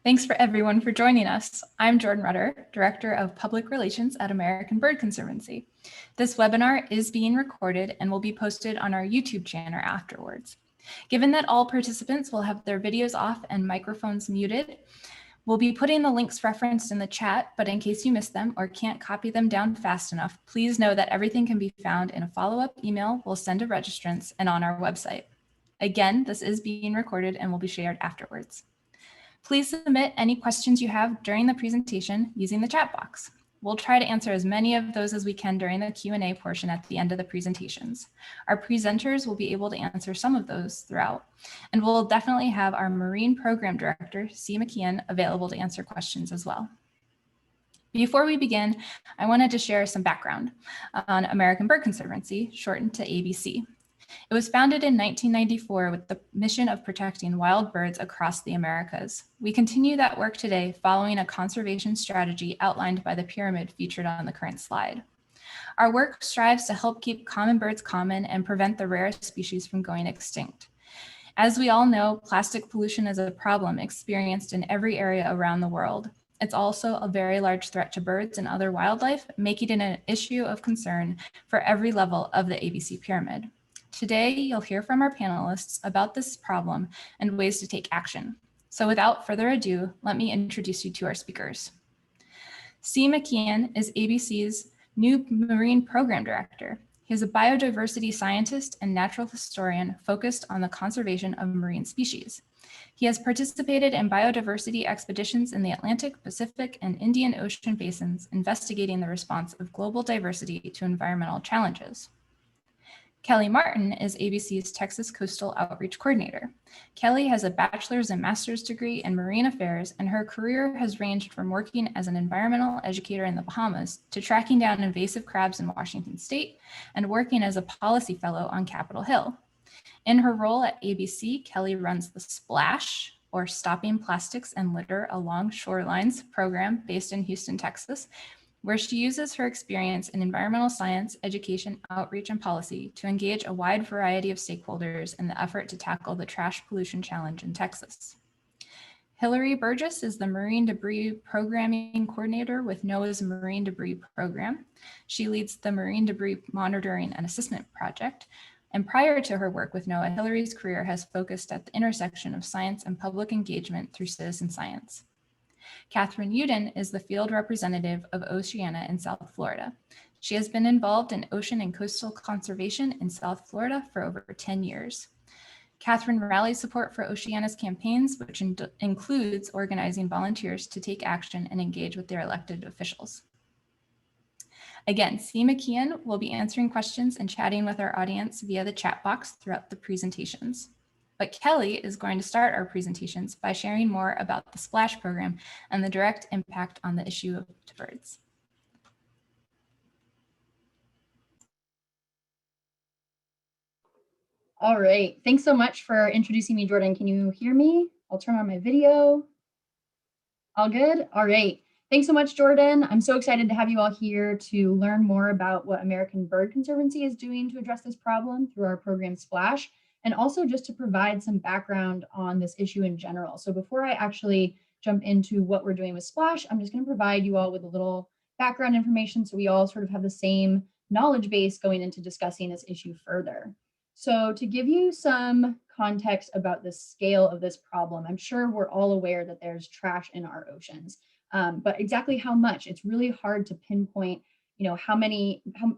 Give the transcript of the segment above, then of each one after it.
Thanks for everyone for joining us. I'm Jordan Rutter, Director of Public Relations at American Bird Conservancy. This webinar is being recorded and will be posted on our YouTube channel afterwards. Given that all participants will have their videos off and microphones muted, we'll be putting the links referenced in the chat, but in case you missed them or can't copy them down fast enough, please know that everything can be found in a follow-up email we'll send to registrants and on our website. Again, this is being recorded and will be shared afterwards. Please submit any questions you have during the presentation using the chat box. We'll try to answer as many of those as we can during the Q&A portion at the end of the presentations. Our presenters will be able to answer some of those throughout, and we'll definitely have our Marine Program Director, C. McKeon, available to answer questions as well. Before we begin, I wanted to share some background on American Bird Conservancy, shortened to ABC. It was founded in 1994 with the mission of protecting wild birds across the Americas. We continue that work today following a conservation strategy outlined by the pyramid featured on the current slide. Our work strives to help keep common birds common and prevent the rarest species from going extinct. As we all know, plastic pollution is a problem experienced in every area around the world. It's also a very large threat to birds and other wildlife, making it an issue of concern for every level of the ABC pyramid. Today, you'll hear from our panelists about this problem and ways to take action. So without further ado, let me introduce you to our speakers. C. McKeon is ABC's new Marine Program Director. He is a biodiversity scientist and natural historian focused on the conservation of marine species. He has participated in biodiversity expeditions in the Atlantic, Pacific, and Indian Ocean basins, investigating the response of global diversity to environmental challenges. Kelly Martin is ABC's Texas Coastal Outreach Coordinator. Kelly has a bachelor's and master's degree in marine affairs, and her career has ranged from working as an environmental educator in the Bahamas to tracking down invasive crabs in Washington State and working as a policy fellow on Capitol Hill. In her role at ABC, Kelly runs the SPLASH, or Stopping Plastics and Litter Along Shorelines program based in Houston, Texas, where she uses her experience in environmental science, education, outreach, and policy to engage a wide variety of stakeholders in the effort to tackle the trash pollution challenge in Texas. Hillary Burgess is the Marine Debris Programming Coordinator with NOAA's Marine Debris Program. She leads the Marine Debris Monitoring and Assessment Project. And prior to her work with NOAA, Hillary's career has focused at the intersection of science and public engagement through citizen science. Catherine Uden is the field representative of Oceana in South Florida. She has been involved in ocean and coastal conservation in South Florida for over 10 years. Catherine rallies support for Oceana's campaigns, which includes organizing volunteers to take action and engage with their elected officials. Again, C. McKeon will be answering questions and chatting with our audience via the chat box throughout the presentations. But Kelly is going to start our presentations by sharing more about the SPLASH program and the direct impact on the issue to birds. All right, thanks so much for introducing me, Jordan. Can you hear me? I'll turn on my video. All good? All right. Thanks so much, Jordan. I'm so excited to have you all here to learn more about what American Bird Conservancy is doing to address this problem through our program SPLASH, and also just to provide some background on this issue in general. So before I actually jump into what we're doing with SPLASH, I'm just going to provide you all with a little background information so we all sort of have the same knowledge base going into discussing this issue further. So to give you some context about the scale of this problem, I'm sure we're all aware that there's trash in our oceans, but exactly how much, it's really hard to pinpoint,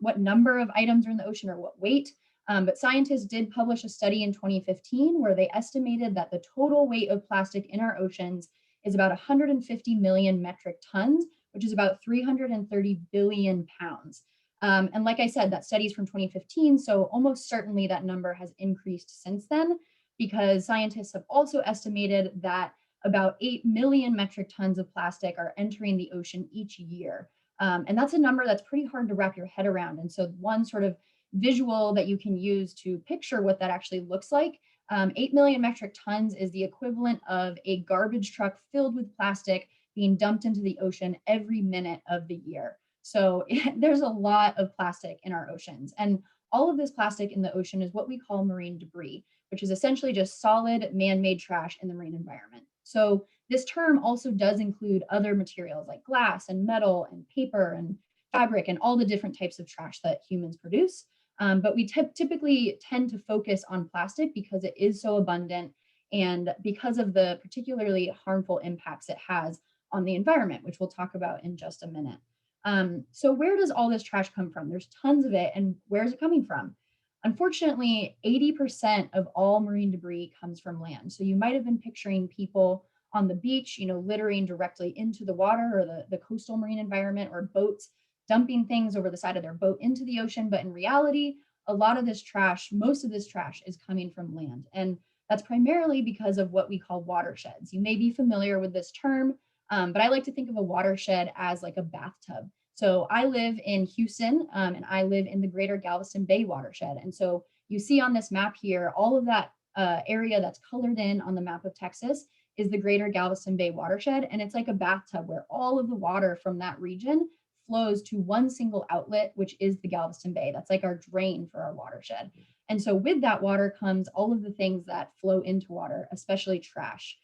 what number of items are in the ocean or what weight. But scientists did publish a study in 2015 where they estimated that the total weight of plastic in our oceans is about 150 million metric tons, which is about 330 billion pounds. And like I said, that study is from 2015, so almost certainly that number has increased since then, because scientists have also estimated that about 8 million metric tons of plastic are entering the ocean each year. And that's a number that's pretty hard to wrap your head around. And so one sort of visual that you can use to picture what that actually looks like, 8 million metric tons is the equivalent of a garbage truck filled with plastic being dumped into the ocean every minute of the year. So there's a lot of plastic in our oceans. And all of this plastic in the ocean is what we call marine debris, which is essentially just solid man-made trash in the marine environment. So This term also does include other materials like glass and metal and paper and fabric and all the different types of trash that humans produce. But we typically tend to focus on plastic because it is so abundant and because of the particularly harmful impacts it has on the environment, which we'll talk about in just a minute. So where does all this trash come from? There's tons of it, and where is it coming from? Unfortunately, 80% of all marine debris comes from land. So you might have been picturing people on the beach, littering directly into the water or the coastal marine environment, or boats dumping things over the side of their boat into the ocean. But in reality, a lot of this trash, most of this trash is coming from land. And that's primarily because of what we call watersheds. You may be familiar with this term, but I like to think of a watershed as like a bathtub. So I live in Houston, and I live in the greater Galveston Bay watershed. And so you see on this map here, all of that area that's colored in on the map of Texas is the greater Galveston Bay watershed. And it's like a bathtub where all of the water from that region flows to one single outlet, which is the Galveston Bay. That's like our drain for our watershed. And so with that water comes all of the things that flow into water, especially trash.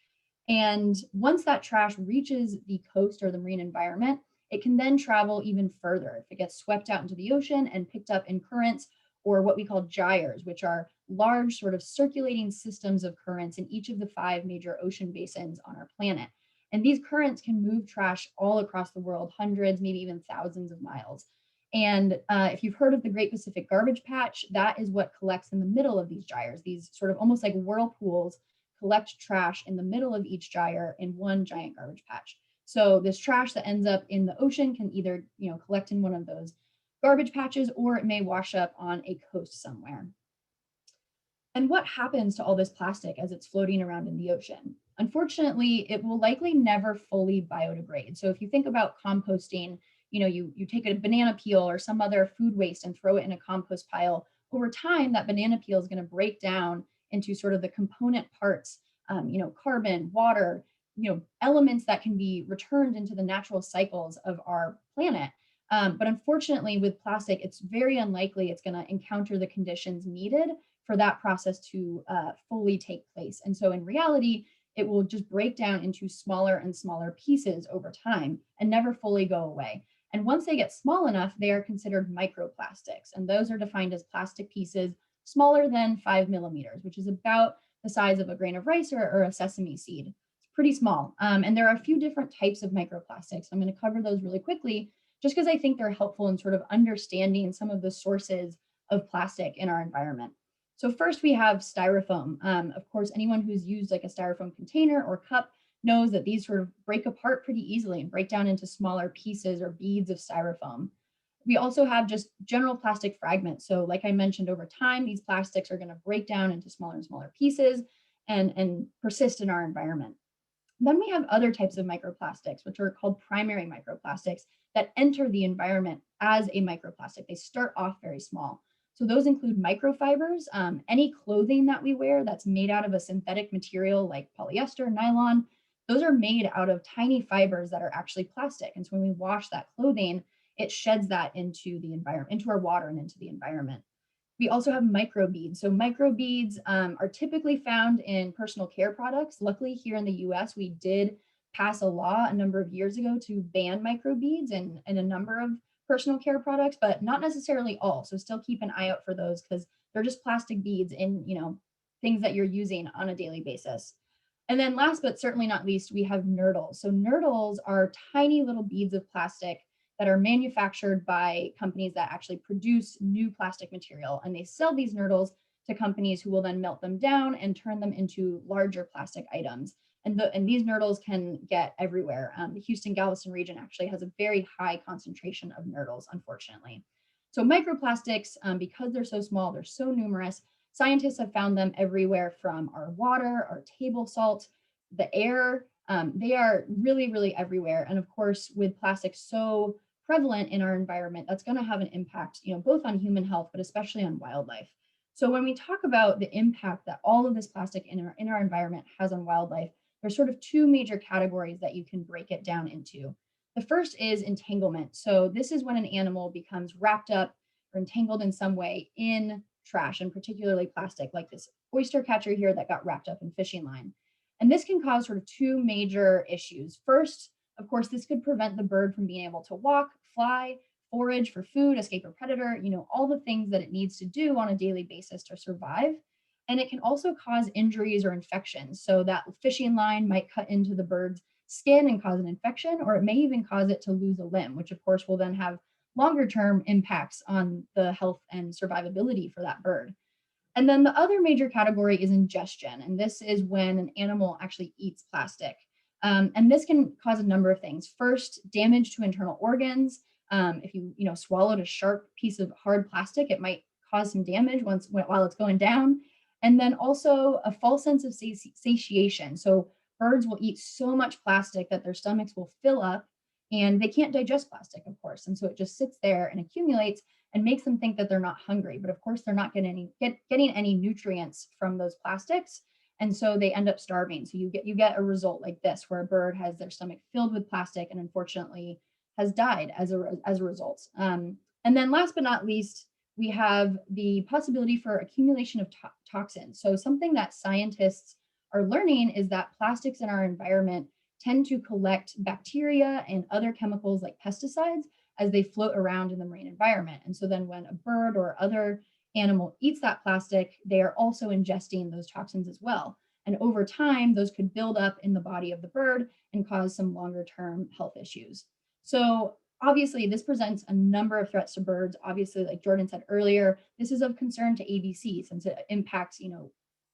And once that trash reaches the coast or the marine environment, it can then travel even further if it gets swept out into the ocean and picked up in currents, or what we call gyres, which are large sort of circulating systems of currents in each of the 5 major ocean basins on our planet. And these currents can move trash all across the world, hundreds, maybe even thousands of miles. And if you've heard of the Great Pacific Garbage Patch, that is what collects in the middle of these gyres. These sort of almost like whirlpools collect trash in the middle of each gyre in one giant garbage patch. So this trash that ends up in the ocean can either, collect in one of those garbage patches, or it may wash up on a coast somewhere. And what happens to all this plastic as it's floating around in the ocean? Unfortunately, it will likely never fully biodegrade. So if you think about composting, you take a banana peel or some other food waste and throw it in a compost pile. Over time, that banana peel is going to break down into sort of the component parts, carbon, water, elements that can be returned into the natural cycles of our planet. But unfortunately, with plastic, it's very unlikely it's going to encounter the conditions needed for that process to fully take place. And so in reality, it will just break down into smaller and smaller pieces over time and never fully go away. And once they get small enough, they are considered microplastics. And those are defined as plastic pieces smaller than 5 millimeters, which is about the size of a grain of rice or a sesame seed. It's pretty small. And there are a few different types of microplastics. I'm going to cover those really quickly, just because I think they're helpful in sort of understanding some of the sources of plastic in our environment. So first we have styrofoam. Of course, anyone who's used like a styrofoam container or cup knows that these sort of break apart pretty easily and break down into smaller pieces or beads of styrofoam. We also have just general plastic fragments. So like I mentioned, over time, these plastics are going to break down into smaller and smaller pieces and persist in our environment. Then we have other types of microplastics, which are called primary microplastics, that enter the environment as a microplastic. They start off very small. So those include microfibers, any clothing that we wear that's made out of a synthetic material like polyester, nylon. Those are made out of tiny fibers that are actually plastic. And so when we wash that clothing, it sheds that into the environment, into our water and into the environment. We also have microbeads. So microbeads are typically found in personal care products. Luckily, here in the US, we did pass a law a number of years ago to ban microbeads in a number of personal care products, but not necessarily all. So still keep an eye out for those because they're just plastic beads in, things that you're using on a daily basis. And then last but certainly not least, we have nurdles. So nurdles are tiny little beads of plastic that are manufactured by companies that actually produce new plastic material. And they sell these nurdles to companies who will then melt them down and turn them into larger plastic items. And these nurdles can get everywhere. The Houston Galveston region actually has a very high concentration of nurdles, unfortunately. So microplastics, because they're so small, they're so numerous, scientists have found them everywhere from our water, our table salt, the air. They are really, really everywhere. And of course, with plastic so prevalent in our environment, that's going to have an impact, both on human health, but especially on wildlife. So when we talk about the impact that all of this plastic in our environment has on wildlife, there's sort of 2 major categories that you can break it down into. The first is entanglement. So this is when an animal becomes wrapped up or entangled in some way in trash, and particularly plastic, like this oyster catcher here that got wrapped up in fishing line. And this can cause sort of two major issues. First, of course, this could prevent the bird from being able to walk, fly, forage for food, escape a predator, all the things that it needs to do on a daily basis to survive. And it can also cause injuries or infections. So that fishing line might cut into the bird's skin and cause an infection, or it may even cause it to lose a limb, which of course will then have longer term impacts on the health and survivability for that bird. And then the other major category is ingestion. And this is when an animal actually eats plastic. And this can cause a number of things. First, damage to internal organs. If you swallowed a sharp piece of hard plastic, it might cause some damage while it's going down. And then also a false sense of satiation. So birds will eat so much plastic that their stomachs will fill up and they can't digest plastic, of course. And so it just sits there and accumulates and makes them think that they're not hungry. But of course, they're not getting any nutrients from those plastics. And so they end up starving. So you get a result like this, where a bird has their stomach filled with plastic and unfortunately has died as a result. And then last but not least, we have the possibility for accumulation of toxins. So something that scientists are learning is that plastics in our environment tend to collect bacteria and other chemicals like pesticides as they float around in the marine environment. And so then when a bird or other animal eats that plastic, they are also ingesting those toxins as well. And over time, those could build up in the body of the bird and cause some longer term health issues. So obviously, this presents a number of threats to birds. Obviously, like Jordan said earlier, this is of concern to ABC since it impacts,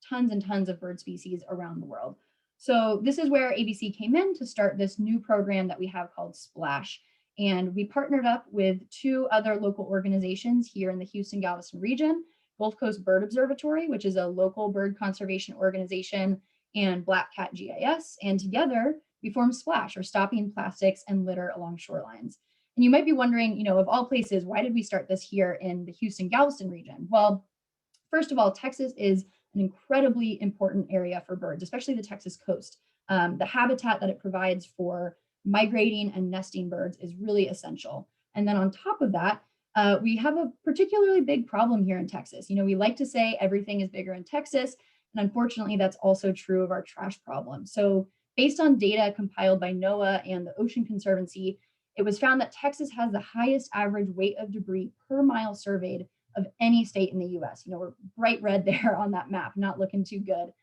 tons and tons of bird species around the world. So this is where ABC came in to start this new program that we have called Splash. And we partnered up with two other local organizations here in the Houston-Galveston region, Gulf Coast Bird Observatory, which is a local bird conservation organization, and Black Cat GIS. And together, we formed Splash, or Stopping Plastics and Litter Along Shorelines. And you might be wondering, of all places, why did we start this here in the Houston-Galveston region? Well, first of all, Texas is an incredibly important area for birds, especially the Texas coast. The habitat that it provides for migrating and nesting birds is really essential. And then on top of that, we have a particularly big problem here in Texas. We like to say everything is bigger in Texas, and unfortunately, that's also true of our trash problem. So based on data compiled by NOAA and the Ocean Conservancy, it was found that Texas has the highest average weight of debris per mile surveyed of any state in the US. We're bright red there on that map, not looking too good.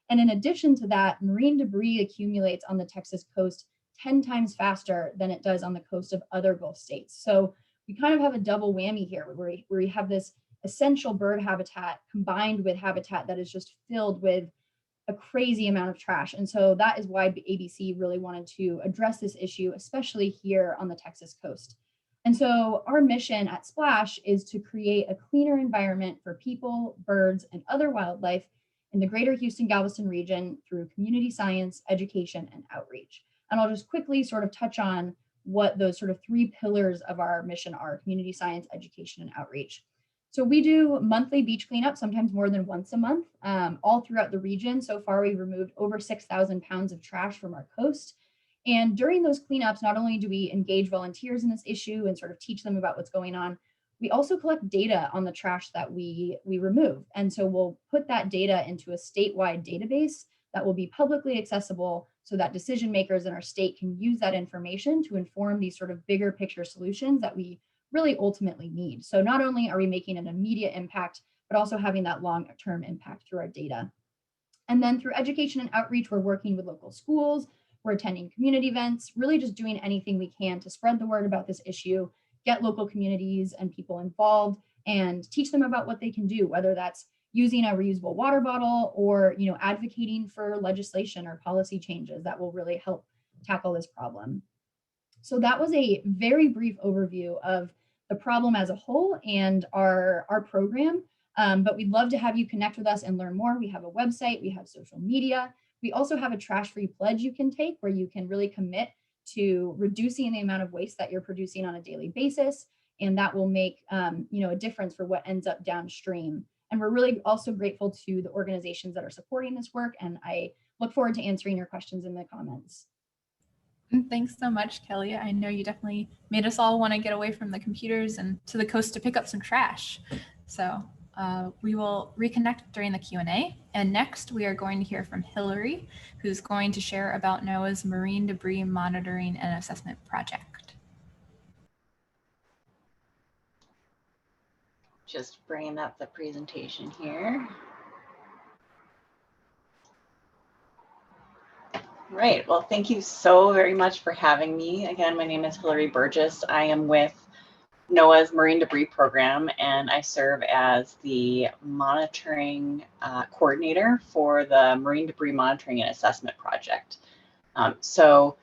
And in addition to that, marine debris accumulates on the Texas coast 10 times faster than it does on the coast of other Gulf states. So we kind of have a double whammy here where we have this essential bird habitat combined with habitat that is just filled with a crazy amount of trash. And so that is why ABC really wanted to address this issue, especially here on the Texas coast. And so our mission at Splash is to create a cleaner environment for people, birds, and other wildlife in the greater Houston-Galveston region through community science, education, and outreach. And I'll just quickly sort of touch on what those sort of three pillars of our mission are: community science, education, and outreach. So we do monthly beach cleanup, sometimes more than once a month, all throughout the region. So far, we've removed over 6,000 pounds of trash from our coast. And during those cleanups, not only do we engage volunteers in this issue and sort of teach them about what's going on, we also collect data on the trash that we remove. And so we'll put that data into a statewide database that will be publicly accessible so that decision makers in our state can use that information to inform these sort of bigger picture solutions that we really ultimately need. So not only are we making an immediate impact, but also having that long-term impact through our data. And then through education and outreach, we're working with local schools, we're attending community events, really just doing anything we can to spread the word about this issue, get local communities and people involved, and teach them about what they can do, whether that's using a reusable water bottle or advocating for legislation or policy changes that will really help tackle this problem. So that was a very brief overview of the problem as a whole and our program. But we'd love to have you connect with us and learn more. We have a website, we have social media. We also have a trash-free pledge you can take where you can really commit to reducing the amount of waste that you're producing on a daily basis. And that will make a difference for what ends up downstream. And we're really also grateful to the organizations that are supporting this work. And I look forward to answering your questions in the comments. Thanks so much, Kelly. I know you definitely made us all want to get away from the computers and to the coast to pick up some trash. So we will reconnect during the Q&A. And next, we are going to hear from Hillary, who's going to share about NOAA's Marine Debris Monitoring and Assessment Project. Just bringing up the presentation here. Right, well, thank you so very much for having me. Again, my name is Hillary Burgess. I am with NOAA's Marine Debris Program, and I serve as the monitoring coordinator for the Marine Debris Monitoring and Assessment Project. So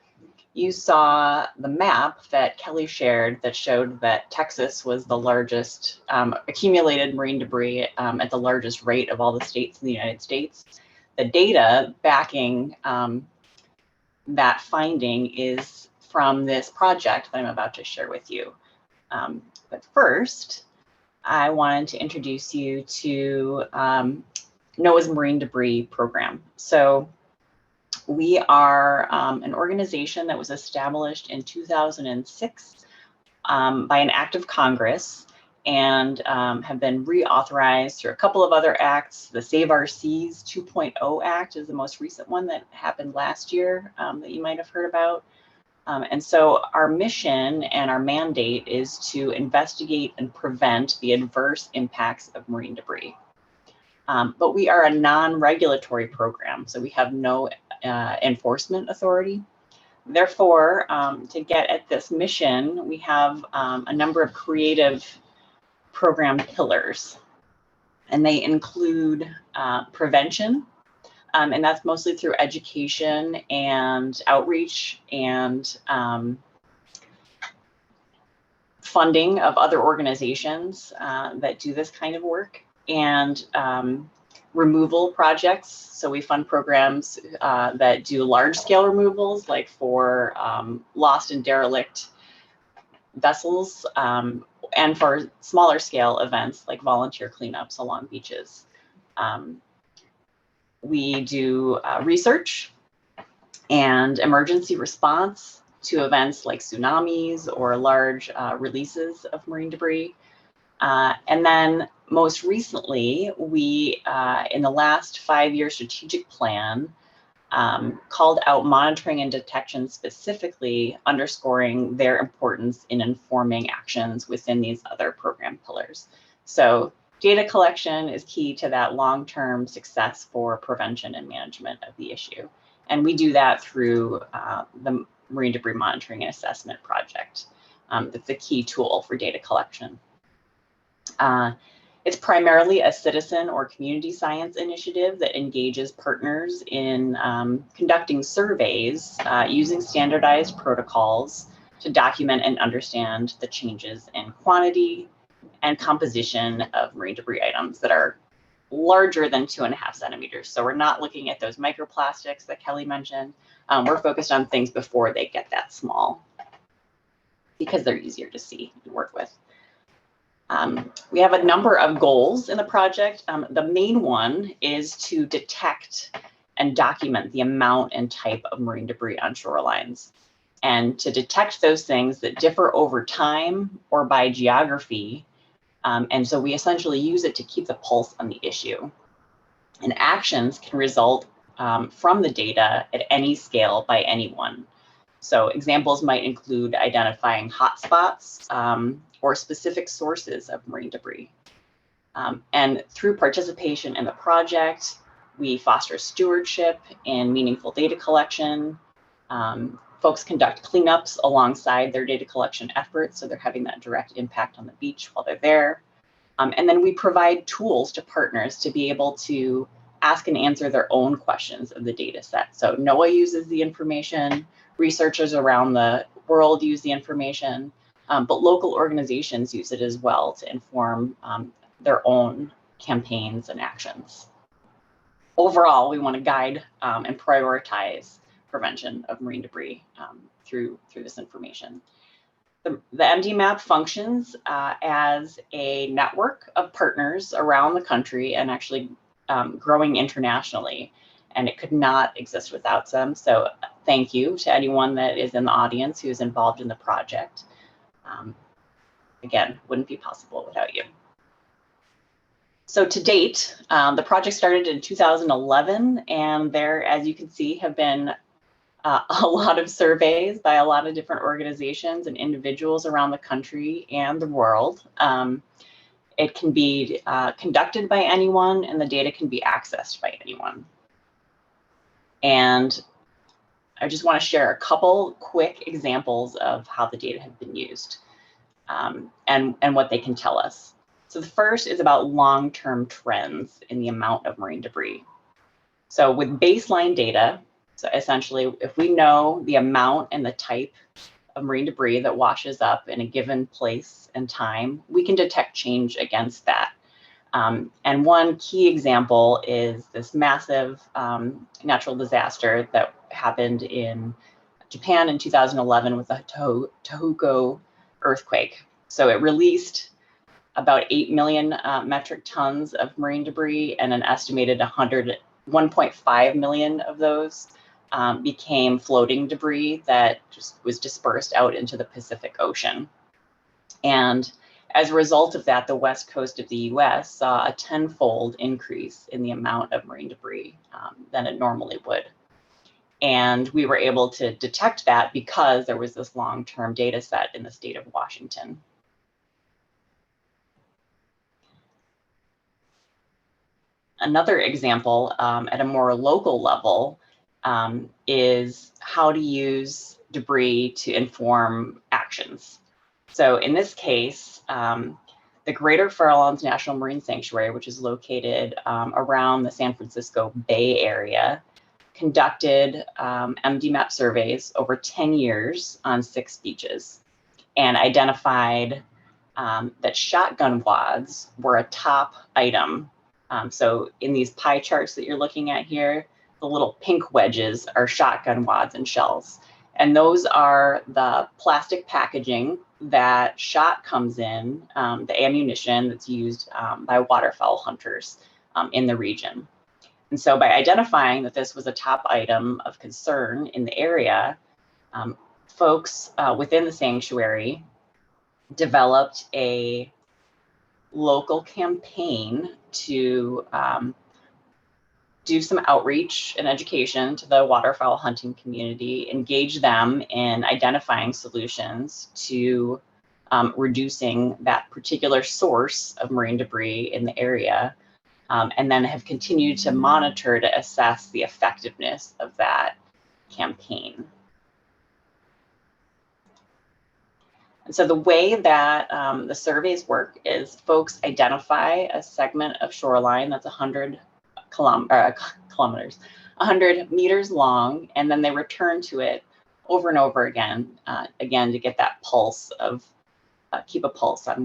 you saw the map that Kelly shared that showed that Texas was the largest accumulated marine debris at the largest rate of all the states in the United States. The data backing that finding is from this project that I'm about to share with you. But first, I wanted to introduce you to NOAA's Marine Debris Program. So we are an organization that was established in 2006 by an act of Congress and have been reauthorized through a couple of other acts. The Save Our Seas 2.0 Act is the most recent one that happened last year that you might have heard about. And so our mission and our mandate is to investigate and prevent the adverse impacts of marine debris. But we are a non-regulatory program, so we have no enforcement authority. Therefore, to get at this mission, we have a number of creative program pillars, and they include prevention, and that's mostly through education and outreach and funding of other organizations that do this kind of work, and removal projects. So we fund programs that do large-scale removals, like for lost and derelict vessels, and for smaller scale events like volunteer cleanups along beaches. We do research and emergency response to events like tsunamis or large releases of marine debris. And then most recently, we, in the last 5-year strategic plan, called out monitoring and detection specifically, underscoring their importance in informing actions within these other program pillars. So data collection is key to that long-term success for prevention and management of the issue. And we do that through the Marine Debris Monitoring and Assessment Project. It's a key tool for data collection. It's primarily a citizen or community science initiative that engages partners in conducting surveys using standardized protocols to document and understand the changes in quantity and composition of marine debris items that are larger than 2.5 centimeters. So we're not looking at those microplastics that Kelly mentioned. We're focused on things before they get that small because they're easier to see and work with. We have a number of goals in the project. The main one is to detect and document the amount and type of marine debris on shorelines, and to detect those things that differ over time or by geography. And so we essentially use it to keep the pulse on the issue. And actions can result from the data at any scale by anyone. So examples might include identifying hotspots or specific sources of marine debris. And through participation in the project, we foster stewardship and meaningful data collection. Folks conduct cleanups alongside their data collection efforts, so they're having that direct impact on the beach while they're there. And then we provide tools to partners to be able to ask and answer their own questions of the data set. So NOAA uses the information, researchers around the world use the information, but local organizations use it as well to inform their own campaigns and actions. Overall, we want to guide and prioritize prevention of marine debris through this information. The MDMAP functions as a network of partners around the country and actually growing internationally, and it could not exist without them. So thank you to anyone that is in the audience who is involved in the project. Again, wouldn't be possible without you. So to date, the project started in 2011, and there, as you can see, have been a lot of surveys by a lot of different organizations and individuals around the country and the world. It can be conducted by anyone, and the data can be accessed by anyone. And I just want to share a couple quick examples of how the data have been used and what they can tell us. So the first is about long-term trends in the amount of marine debris. So with baseline data, so essentially if we know the amount and the type of marine debris that washes up in a given place and time, we can detect change against that. And one key example is this massive natural disaster that happened in Japan in 2011 with the Tohoku earthquake. So it released about 8 million metric tons of marine debris, and an estimated 1.5 million of those became floating debris that just was dispersed out into the Pacific Ocean. And as a result of that, the west coast of the US saw a 10-fold increase in the amount of marine debris than it normally would. And we were able to detect that because there was this long-term data set in the state of Washington. Another example at a more local level is how to use debris to inform actions. So in this case, the Greater Farallones National Marine Sanctuary, which is located around the San Francisco Bay Area, conducted MDMAP surveys over 10 years on 6 beaches and identified that shotgun wads were a top item. So in these pie charts that you're looking at here, the little pink wedges are shotgun wads and shells. And those are the plastic packaging that shot comes in, the ammunition that's used by waterfowl hunters in the region. And so by identifying that this was a top item of concern in the area, folks within the sanctuary developed a local campaign to do some outreach and education to the waterfowl hunting community, engage them in identifying solutions to reducing that particular source of marine debris in the area, and then have continued to monitor to assess the effectiveness of that campaign. And so the way that the surveys work is folks identify a segment of shoreline that's 100 kilometers, 100 meters long, and then they return to it over and over again, to get that pulse of, keep a pulse on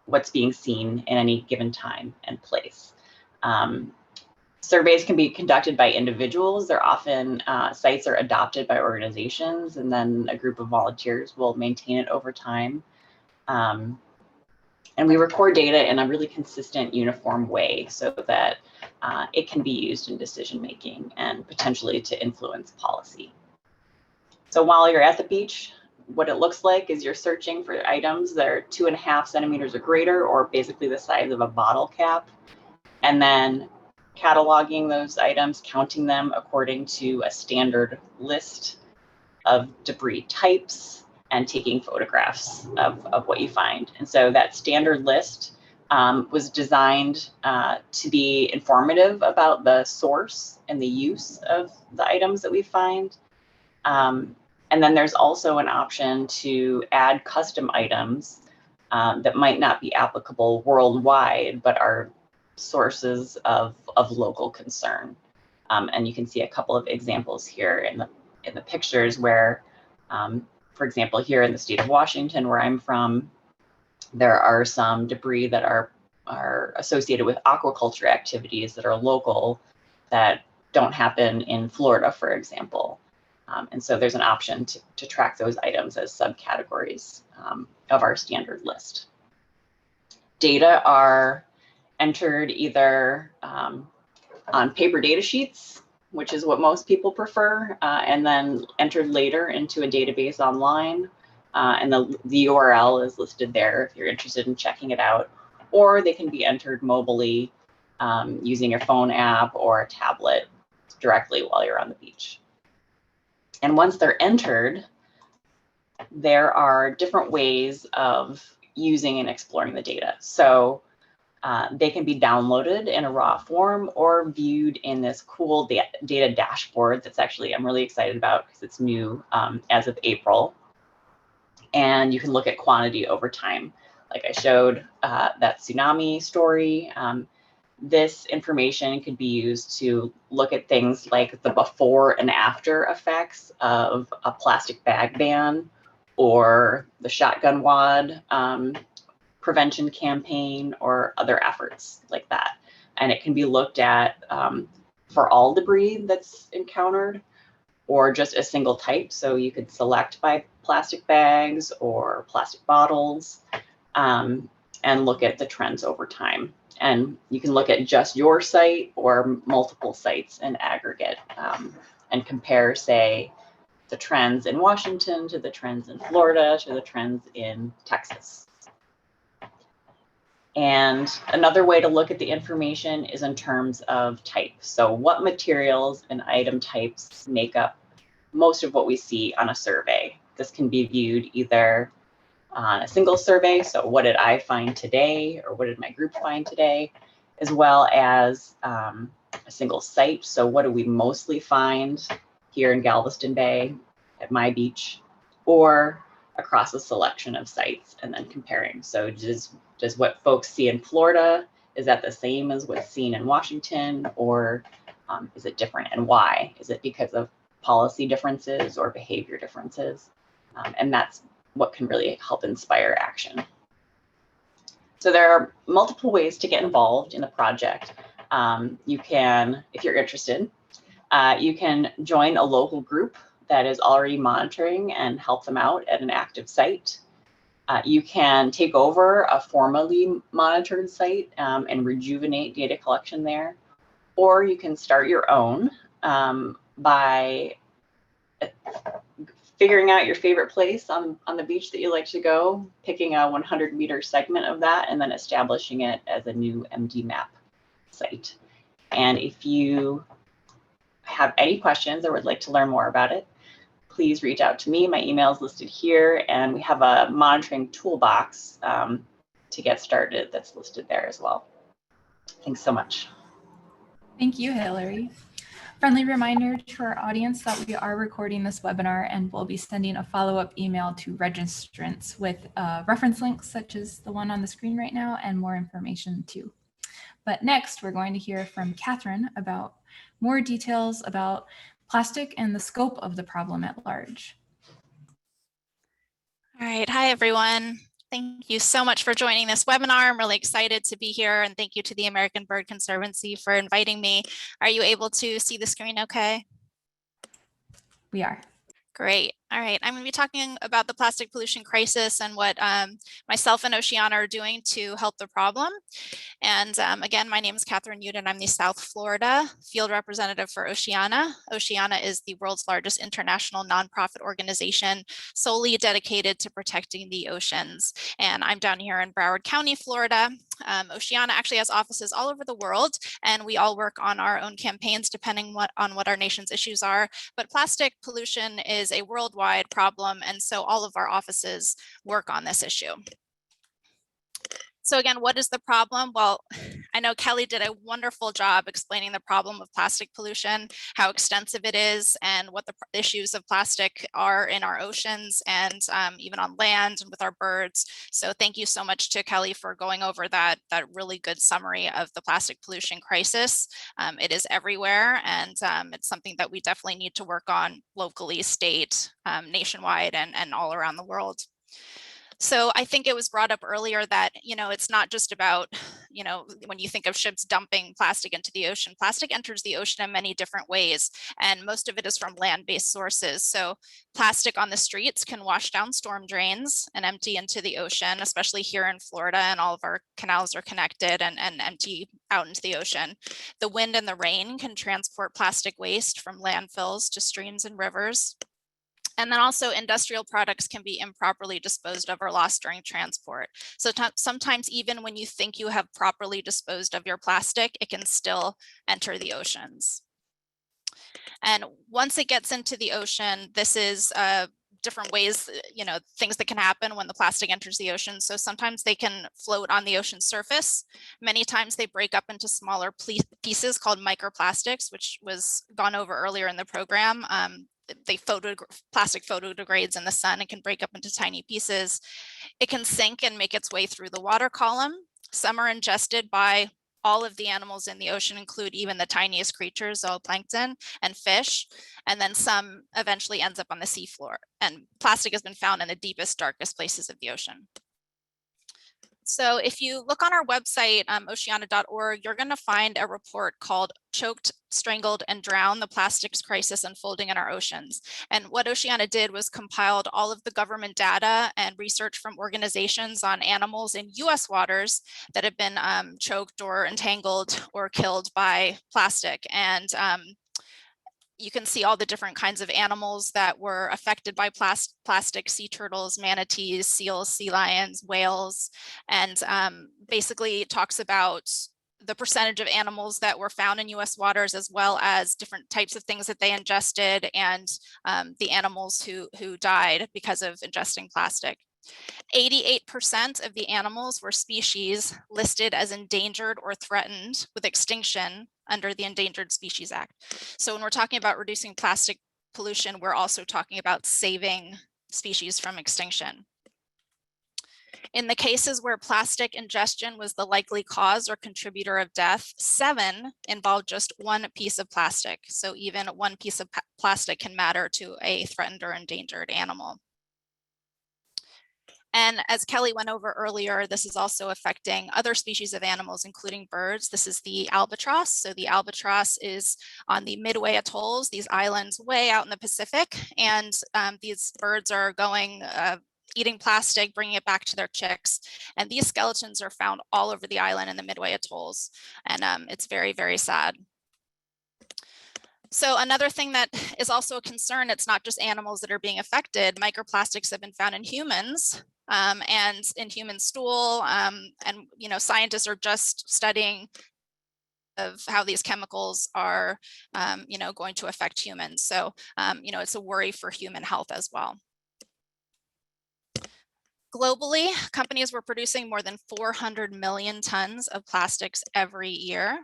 what's being seen in any given time and place. Surveys can be conducted by individuals. They're often, sites are adopted by organizations, and then a group of volunteers will maintain it over time. And we record data in a really consistent, uniform way so that it can be used in decision-making and potentially to influence policy. So while you're at the beach, what it looks like is you're searching for items that are 2.5 centimeters or greater, or basically the size of a bottle cap, and then cataloging those items, counting them according to a standard list of debris types, and taking photographs of what you find. And so that standard list was designed to be informative about the source and the use of the items that we find. And then there's also an option to add custom items that might not be applicable worldwide, but are sources of local concern. And you can see a couple of examples here in the pictures where, for example, here in the state of Washington, where I'm from, there are some debris that are associated with aquaculture activities that are local that don't happen in Florida, for example. And so there's an option to track those items as subcategories of our standard list. Data are entered either on paper data sheets, which is what most people prefer, and then entered later into a database online. And the URL is listed there if you're interested in checking it out. or they can be entered mobily using your phone app or a tablet directly while you're on the beach. And once they're entered, there are different ways of using and exploring the data. So they can be downloaded in a raw form or viewed in this cool data dashboard that's actually, I'm really excited about because it's new as of April. And you can look at quantity over time. Like I showed that tsunami story. This information could be used to look at things like the before and after effects of a plastic bag ban or the shotgun wad prevention campaign or other efforts like that. And it can be looked at for all debris that's encountered or just a single type. So you could select by plastic bags or plastic bottles and look at the trends over time. And you can look at just your site or multiple sites in aggregate and compare, say, the trends in Washington to the trends in Florida to the trends in Texas. And another way to look at the information is in terms of type. So what materials and item types make up most of what we see on a survey? This can be viewed either on a single survey, so what did I find today, or what did my group find today, as well as a single site. So what do we mostly find here in Galveston Bay at my beach, or across a selection of sites and then comparing. So does what folks see in Florida, is that the same as what's seen in Washington, or is it different, and why? Is it because of policy differences or behavior differences? And that's what can really help inspire action. So there are multiple ways to get involved in the project. You can, if you're interested, you can join a local group that is already monitoring and help them out at an active site. You can take over a formally monitored site and rejuvenate data collection there, or you can start your own by figuring out your favorite place on the beach that you like to go, picking a 100-meter segment of that, and then establishing it as a new MD map site. And if you have any questions or would like to learn more about it, please reach out to me. My email is listed here, and we have a monitoring toolbox to get started that's listed there as well. Thanks so much. Thank you, Hillary. Friendly reminder to our audience that we are recording this webinar and we'll be sending a follow-up email to registrants with reference links such as the one on the screen right now and more information too. But next, we're going to hear from Catherine about more details about plastic and the scope of the problem at large. All right, hi everyone. Thank you so much for joining this webinar. I'm really excited to be here, and thank you to the American Bird Conservancy for inviting me. Are you able to see the screen okay? We are. Great. All right, I'm going to be talking about the plastic pollution crisis and what myself and Oceana are doing to help the problem. And again, my name is Catherine Uden. I'm the South Florida field representative for Oceana. Oceana is the world's largest international nonprofit organization solely dedicated to protecting the oceans. And I'm down here in Broward County, Florida. Oceana actually has offices all over the world, and we all work on our own campaigns depending on what our nation's issues are. But plastic pollution is a worldwide problem, and so all of our offices work on this issue. So again, what is the problem? Well, I know Kelly did a wonderful job explaining the problem of plastic pollution, how extensive it is, and what the issues of plastic are in our oceans and even on land and with our birds. So thank you so much to Kelly for going over that really good summary of the plastic pollution crisis. It is everywhere, and it's something that we definitely need to work on locally, state, nationwide, and all around the world. So I think it was brought up earlier that, it's not just about, when you think of ships dumping plastic into the ocean, plastic enters the ocean in many different ways, and most of it is from land-based sources. So plastic on the streets can wash down storm drains and empty into the ocean, especially here in Florida, and all of our canals are connected and empty out into the ocean. The wind and the rain can transport plastic waste from landfills to streams and rivers. And then also industrial products can be improperly disposed of or lost during transport. So sometimes even when you think you have properly disposed of your plastic, it can still enter the oceans. And once it gets into the ocean, this is different ways, things that can happen when the plastic enters the ocean. So sometimes they can float on the ocean surface. Many times they break up into smaller pieces called microplastics, which was gone over earlier in the program. Plastic photodegrades in the sun and can break up into tiny pieces. It can sink and make its way through the water column. Some are ingested by all of the animals in the ocean, include even the tiniest creatures, zooplankton and fish, and then some eventually ends up on the seafloor. And plastic has been found in the deepest, darkest places of the ocean. So if you look on our website, oceana.org, you're going to find a report called Choked, Strangled, and Drowned, the Plastics Crisis Unfolding in Our Oceans. And what Oceana did was compiled all of the government data and research from organizations on animals in US waters that have been choked or entangled or killed by plastic. And you can see all the different kinds of animals that were affected by plastic: sea turtles, manatees, seals, sea lions, whales, and basically it talks about the percentage of animals that were found in US waters, as well as different types of things that they ingested, and the animals who died because of ingesting plastic. 88% of the animals were species listed as endangered or threatened with extinction under the Endangered Species Act. So when we're talking about reducing plastic pollution, we're also talking about saving species from extinction. In the cases where plastic ingestion was the likely cause or contributor of death, 7 involved just one piece of plastic. So even one piece of plastic can matter to a threatened or endangered animal. And as Kelly went over earlier, this is also affecting other species of animals, including birds. This is the albatross. So the albatross is on the Midway atolls, these islands way out in the Pacific. And these birds are going, eating plastic, bringing it back to their chicks. And these skeletons are found all over the island in the Midway atolls. And it's very, very sad. So another thing that is also a concern, it's not just animals that are being affected. Microplastics have been found in humans. And in human stool, and scientists are just studying of how these chemicals are going to affect humans. So it's a worry for human health as well. Globally, companies were producing more than 400 million tons of plastics every year.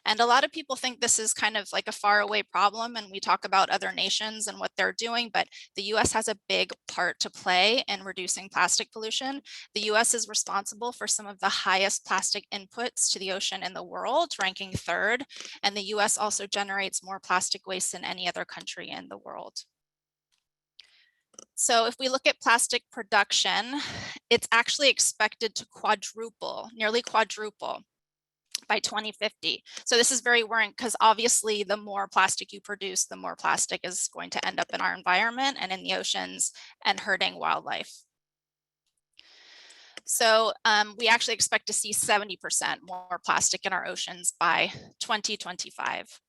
And a lot of people think this is kind of like a faraway problem, and we talk about other nations and what they're doing, but the US has a big part to play in reducing plastic pollution. The US is responsible for some of the highest plastic inputs to the ocean in the world, ranking 3rd, and the US also generates more plastic waste than any other country in the world. So if we look at plastic production, it's actually expected to quadruple, nearly quadruple, by 2050. So this is very worrying, because obviously the more plastic you produce, the more plastic is going to end up in our environment and in the oceans and hurting wildlife. So we actually expect to see 70% more plastic in our oceans by 2025.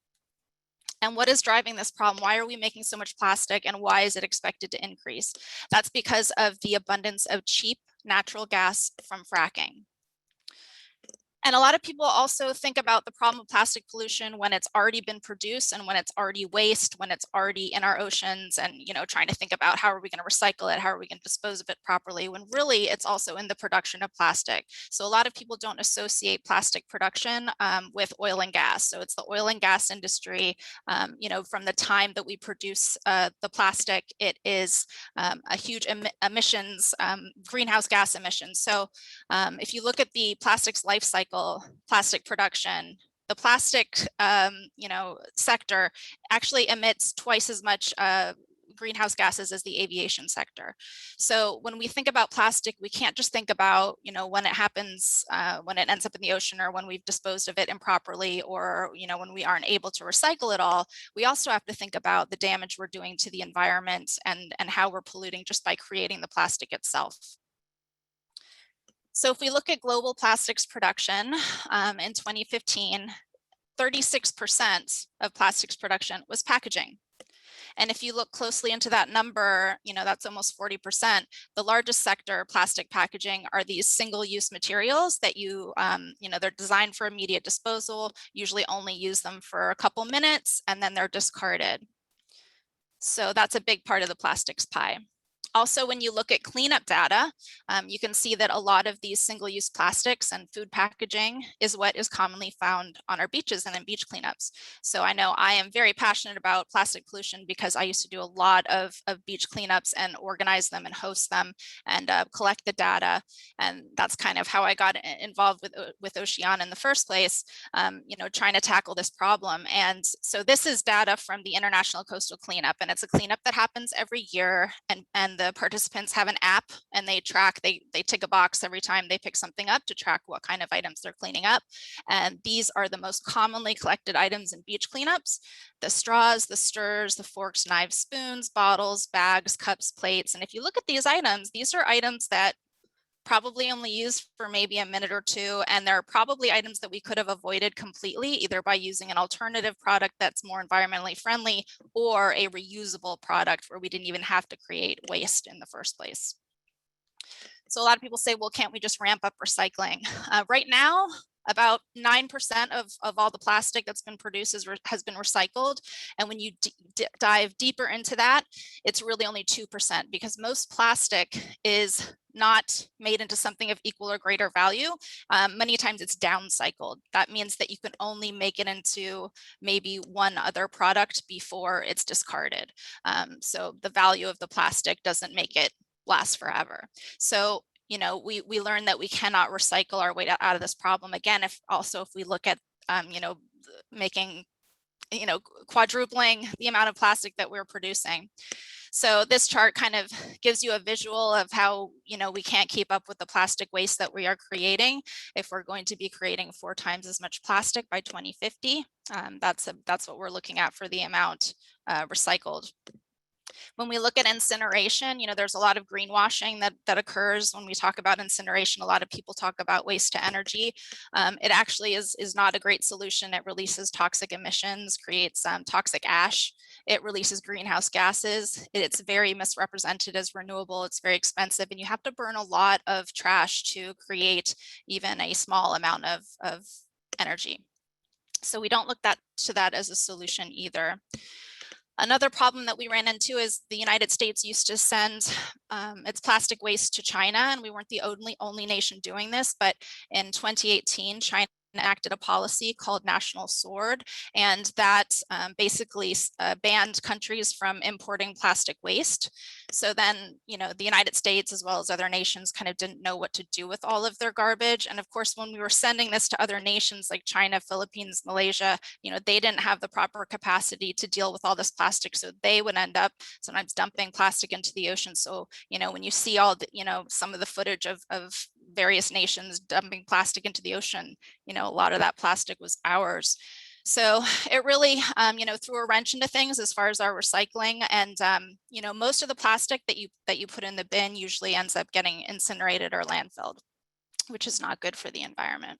And what is driving this problem? Why are we making so much plastic, and why is it expected to increase? That's because of the abundance of cheap natural gas from fracking. And a lot of people also think about the problem of plastic pollution when it's already been produced and when it's already waste, when it's already in our oceans, and trying to think about how are we going to recycle it, how are we going to dispose of it properly, when really it's also in the production of plastic. So a lot of people don't associate plastic production with oil and gas. So it's the oil and gas industry. From the time that we produce the plastic, it is a huge emissions, greenhouse gas emissions. So if you look at the plastics life cycle, plastic production, the plastic sector actually emits twice as much greenhouse gases as the aviation sector. So when we think about plastic, we can't just think about when it happens, when it ends up in the ocean, or when we've disposed of it improperly, or when we aren't able to recycle it all. We also have to think about the damage we're doing to the environment and how we're polluting just by creating the plastic itself. So if we look at global plastics production in 2015, 36% of plastics production was packaging. And if you look closely into that number, that's almost 40%. The largest sector, plastic packaging, are these single-use materials that they're designed for immediate disposal, usually only use them for a couple minutes, and then they're discarded. So that's a big part of the plastics pie. Also, when you look at cleanup data, you can see that a lot of these single-use plastics and food packaging is what is commonly found on our beaches and in beach cleanups. So I know I am very passionate about plastic pollution because I used to do a lot of beach cleanups and organize them and host them and collect the data. And that's kind of how I got involved with Oceana in the first place, trying to tackle this problem. And so this is data from the International Coastal Cleanup, and it's a cleanup that happens every year, and the participants have an app, and they track, they tick a box every time they pick something up to track what kind of items they're cleaning up. And these are the most commonly collected items in beach cleanups: the straws, the stirrers, the forks, knives, spoons, bottles, bags, cups, plates. And if you look at these items, these are items that probably only used for maybe a minute or two, and they're probably items that we could have avoided completely, either by using an alternative product that's more environmentally friendly or a reusable product where we didn't even have to create waste in the first place. So a lot of people say, well, can't we just ramp up recycling? Right now, about 9% of all the plastic that's been produced has been recycled. And when you dive deeper into that, it's really only 2%, because most plastic is not made into something of equal or greater value. Many times it's downcycled. That means that you can only make it into maybe one other product before it's discarded. So the value of the plastic doesn't make it last forever. So we learned that we cannot recycle our way out of this problem. Again, if we look at, making, quadrupling the amount of plastic that we're producing. So this chart kind of gives you a visual of how, we can't keep up with the plastic waste that we are creating if we're going to be creating 4 times as much plastic by 2050. That's what we're looking at for the amount recycled. When we look at incineration, there's a lot of greenwashing that occurs when we talk about incineration. A lot of people talk about waste to energy. It actually is not a great solution. It releases toxic emissions, creates toxic ash. It releases greenhouse gases. It's very misrepresented as renewable. It's very expensive, and you have to burn a lot of trash to create even a small amount of energy. So we don't look to that as a solution either. Another problem that we ran into is the United States used to send its plastic waste to China, and we weren't the only nation doing this, but in 2018, China enacted a policy called National Sword, and that basically banned countries from importing plastic waste. So then, the United States, as well as other nations, kind of didn't know what to do with all of their garbage. And of course, when we were sending this to other nations like China, Philippines, Malaysia, they didn't have the proper capacity to deal with all this plastic. So they would end up sometimes dumping plastic into the ocean. So, when you see all the, some of the footage of various nations dumping plastic into the ocean, a lot of that plastic was ours. So it really, threw a wrench into things as far as our recycling. And, most of the plastic that you put in the bin usually ends up getting incinerated or landfilled, which is not good for the environment.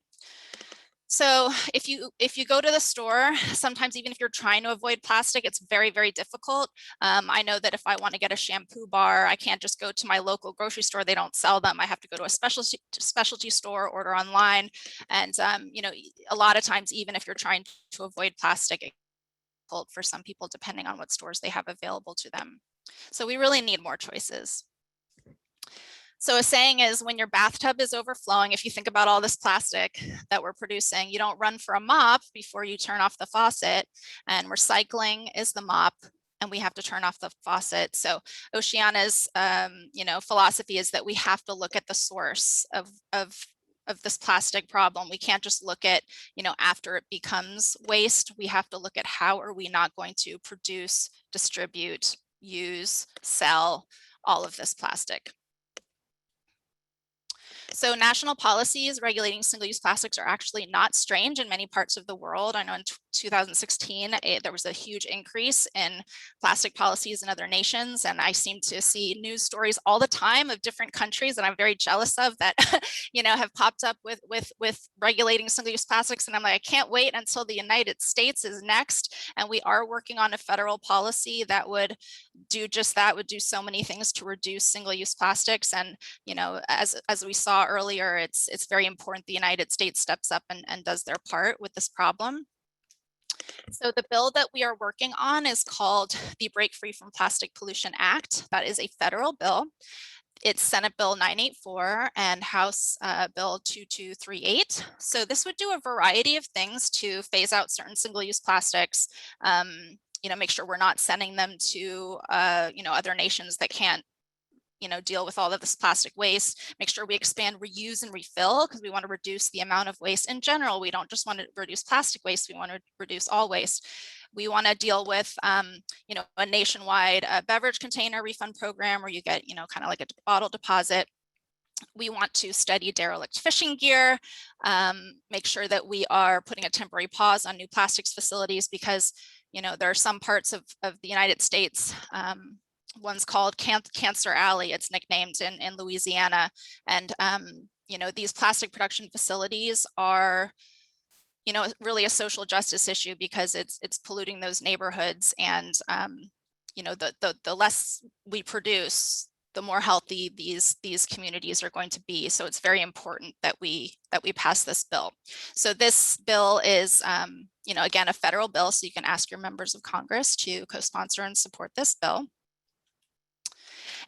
So if you go to the store, sometimes even if you're trying to avoid plastic, it's very, very difficult. I know that if I want to get a shampoo bar, I can't just go to my local grocery store. They don't sell them. I have to go to a specialty store, order online. And, a lot of times, even if you're trying to avoid plastic, it's difficult for some people, depending on what stores they have available to them. So we really need more choices. So a saying is, when your bathtub is overflowing, if you think about all this plastic that we're producing, you don't run for a mop before you turn off the faucet, and recycling is the mop, and we have to turn off the faucet. So Oceana's, philosophy is that we have to look at the source of this plastic problem. We can't just look at, after it becomes waste. We have to look at how are we not going to produce, distribute, use, sell all of this plastic. So national policies regulating single-use plastics are actually not strange in many parts of the world. I know in 2016, there was a huge increase in plastic policies in other nations. And I seem to see news stories all the time of different countries that I'm very jealous of that, have popped up with regulating single-use plastics. And I'm like, I can't wait until the United States is next. And we are working on a federal policy that would do just that, would do so many things to reduce single-use plastics. And, as we saw earlier, it's very important the United States steps up and does their part with this problem. So the bill that we are working on is called the Break Free from Plastic Pollution Act. That is a federal bill. It's Senate Bill 984 and House Bill 2238. So this would do a variety of things to phase out certain single-use plastics, make sure we're not sending them to, other nations that can't, deal with all of this plastic waste, make sure we expand reuse and refill because we want to reduce the amount of waste in general. We don't just want to reduce plastic waste, we want to reduce all waste. We want to deal with, a nationwide beverage container refund program where you get, kind of like a bottle deposit. We want to study derelict fishing gear, make sure that we are putting a temporary pause on new plastics facilities because, there are some parts of the United States, one's called Cancer Alley, it's nicknamed in Louisiana. And, these plastic production facilities are, really a social justice issue because it's polluting those neighborhoods. And, the less we produce, the more healthy these communities are going to be. So it's very important that we pass this bill. So this bill is, again, a federal bill. So you can ask your members of Congress to co-sponsor and support this bill.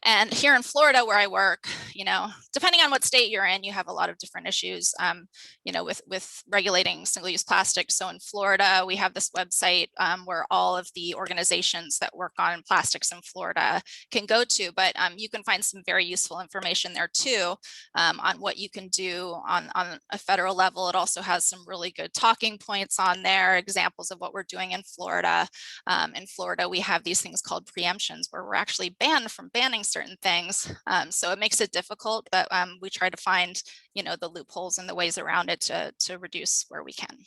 And here in Florida, where I work, depending on what state you're in, you have a lot of different issues, with regulating single-use plastics. So in Florida, we have this website where all of the organizations that work on plastics in Florida can go to, but you can find some very useful information there too on what you can do on a federal level. It also has some really good talking points on there, examples of what we're doing in Florida. In Florida, we have these things called preemptions where we're actually banned from banning certain things. So it makes it difficult, but we try to find, the loopholes and the ways around it to reduce where we can.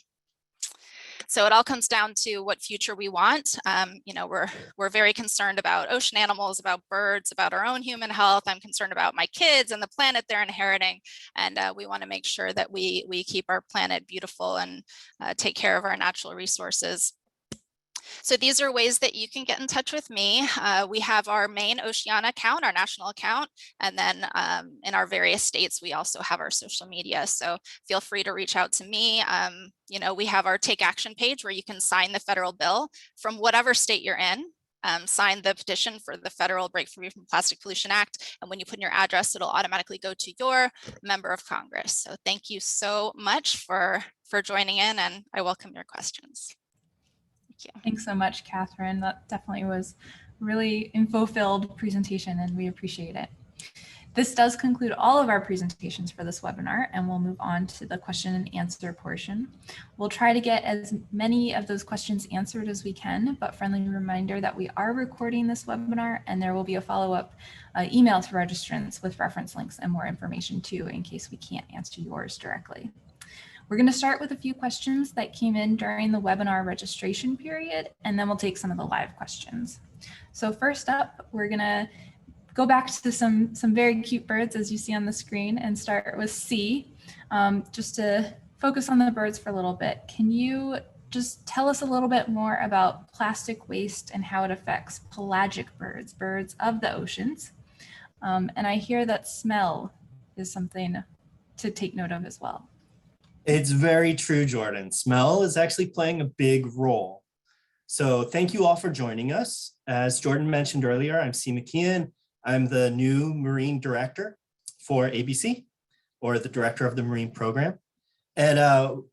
So it all comes down to what future we want. We're very concerned about ocean animals, about birds, about our own human health. I'm concerned about my kids and the planet they're inheriting. And we want to make sure that we keep our planet beautiful and take care of our natural resources. So these are ways that you can get in touch with me. We have our main Oceana account, our national account, and then in our various states, we also have our social media. So feel free to reach out to me. We have our Take Action page where you can sign the federal bill from whatever state you're in. Sign the petition for the federal Break Free from Plastic Pollution Act. And when you put in your address, it'll automatically go to your member of Congress. So thank you so much for joining in, and I welcome your questions. Thanks so much, Catherine. That definitely was really info-filled presentation and we appreciate it. This does conclude all of our presentations for this webinar, and we'll move on to the question and answer portion. We'll try to get as many of those questions answered as we can, but friendly reminder that we are recording this webinar and there will be a follow-up email to registrants with reference links and more information too, in case we can't answer yours directly. We're going to start with a few questions that came in during the webinar registration period, and then we'll take some of the live questions. So first up, we're going to go back to some very cute birds, as you see on the screen, and start with C. Just to focus on the birds for a little bit, can you just tell us a little bit more about plastic waste and how it affects pelagic birds, birds of the oceans? And I hear that smell is something to take note of as well. It's very true, Jordan. Smell is actually playing a big role. So thank you all for joining us. As Jordan mentioned earlier, I'm C. McKeon. I'm the new Marine Director for ABC, or the Director of the Marine Program. And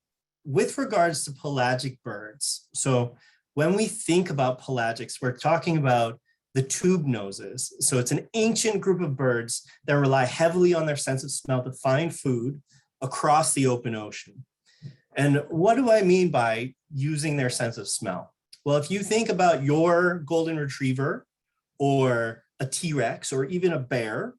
with regards to pelagic birds, so when we think about pelagics, we're talking about the tube noses. So it's an ancient group of birds that rely heavily on their sense of smell to find food across the open ocean. And what do I mean by using their sense of smell? Well, if you think about your golden retriever or a T-Rex or even a bear,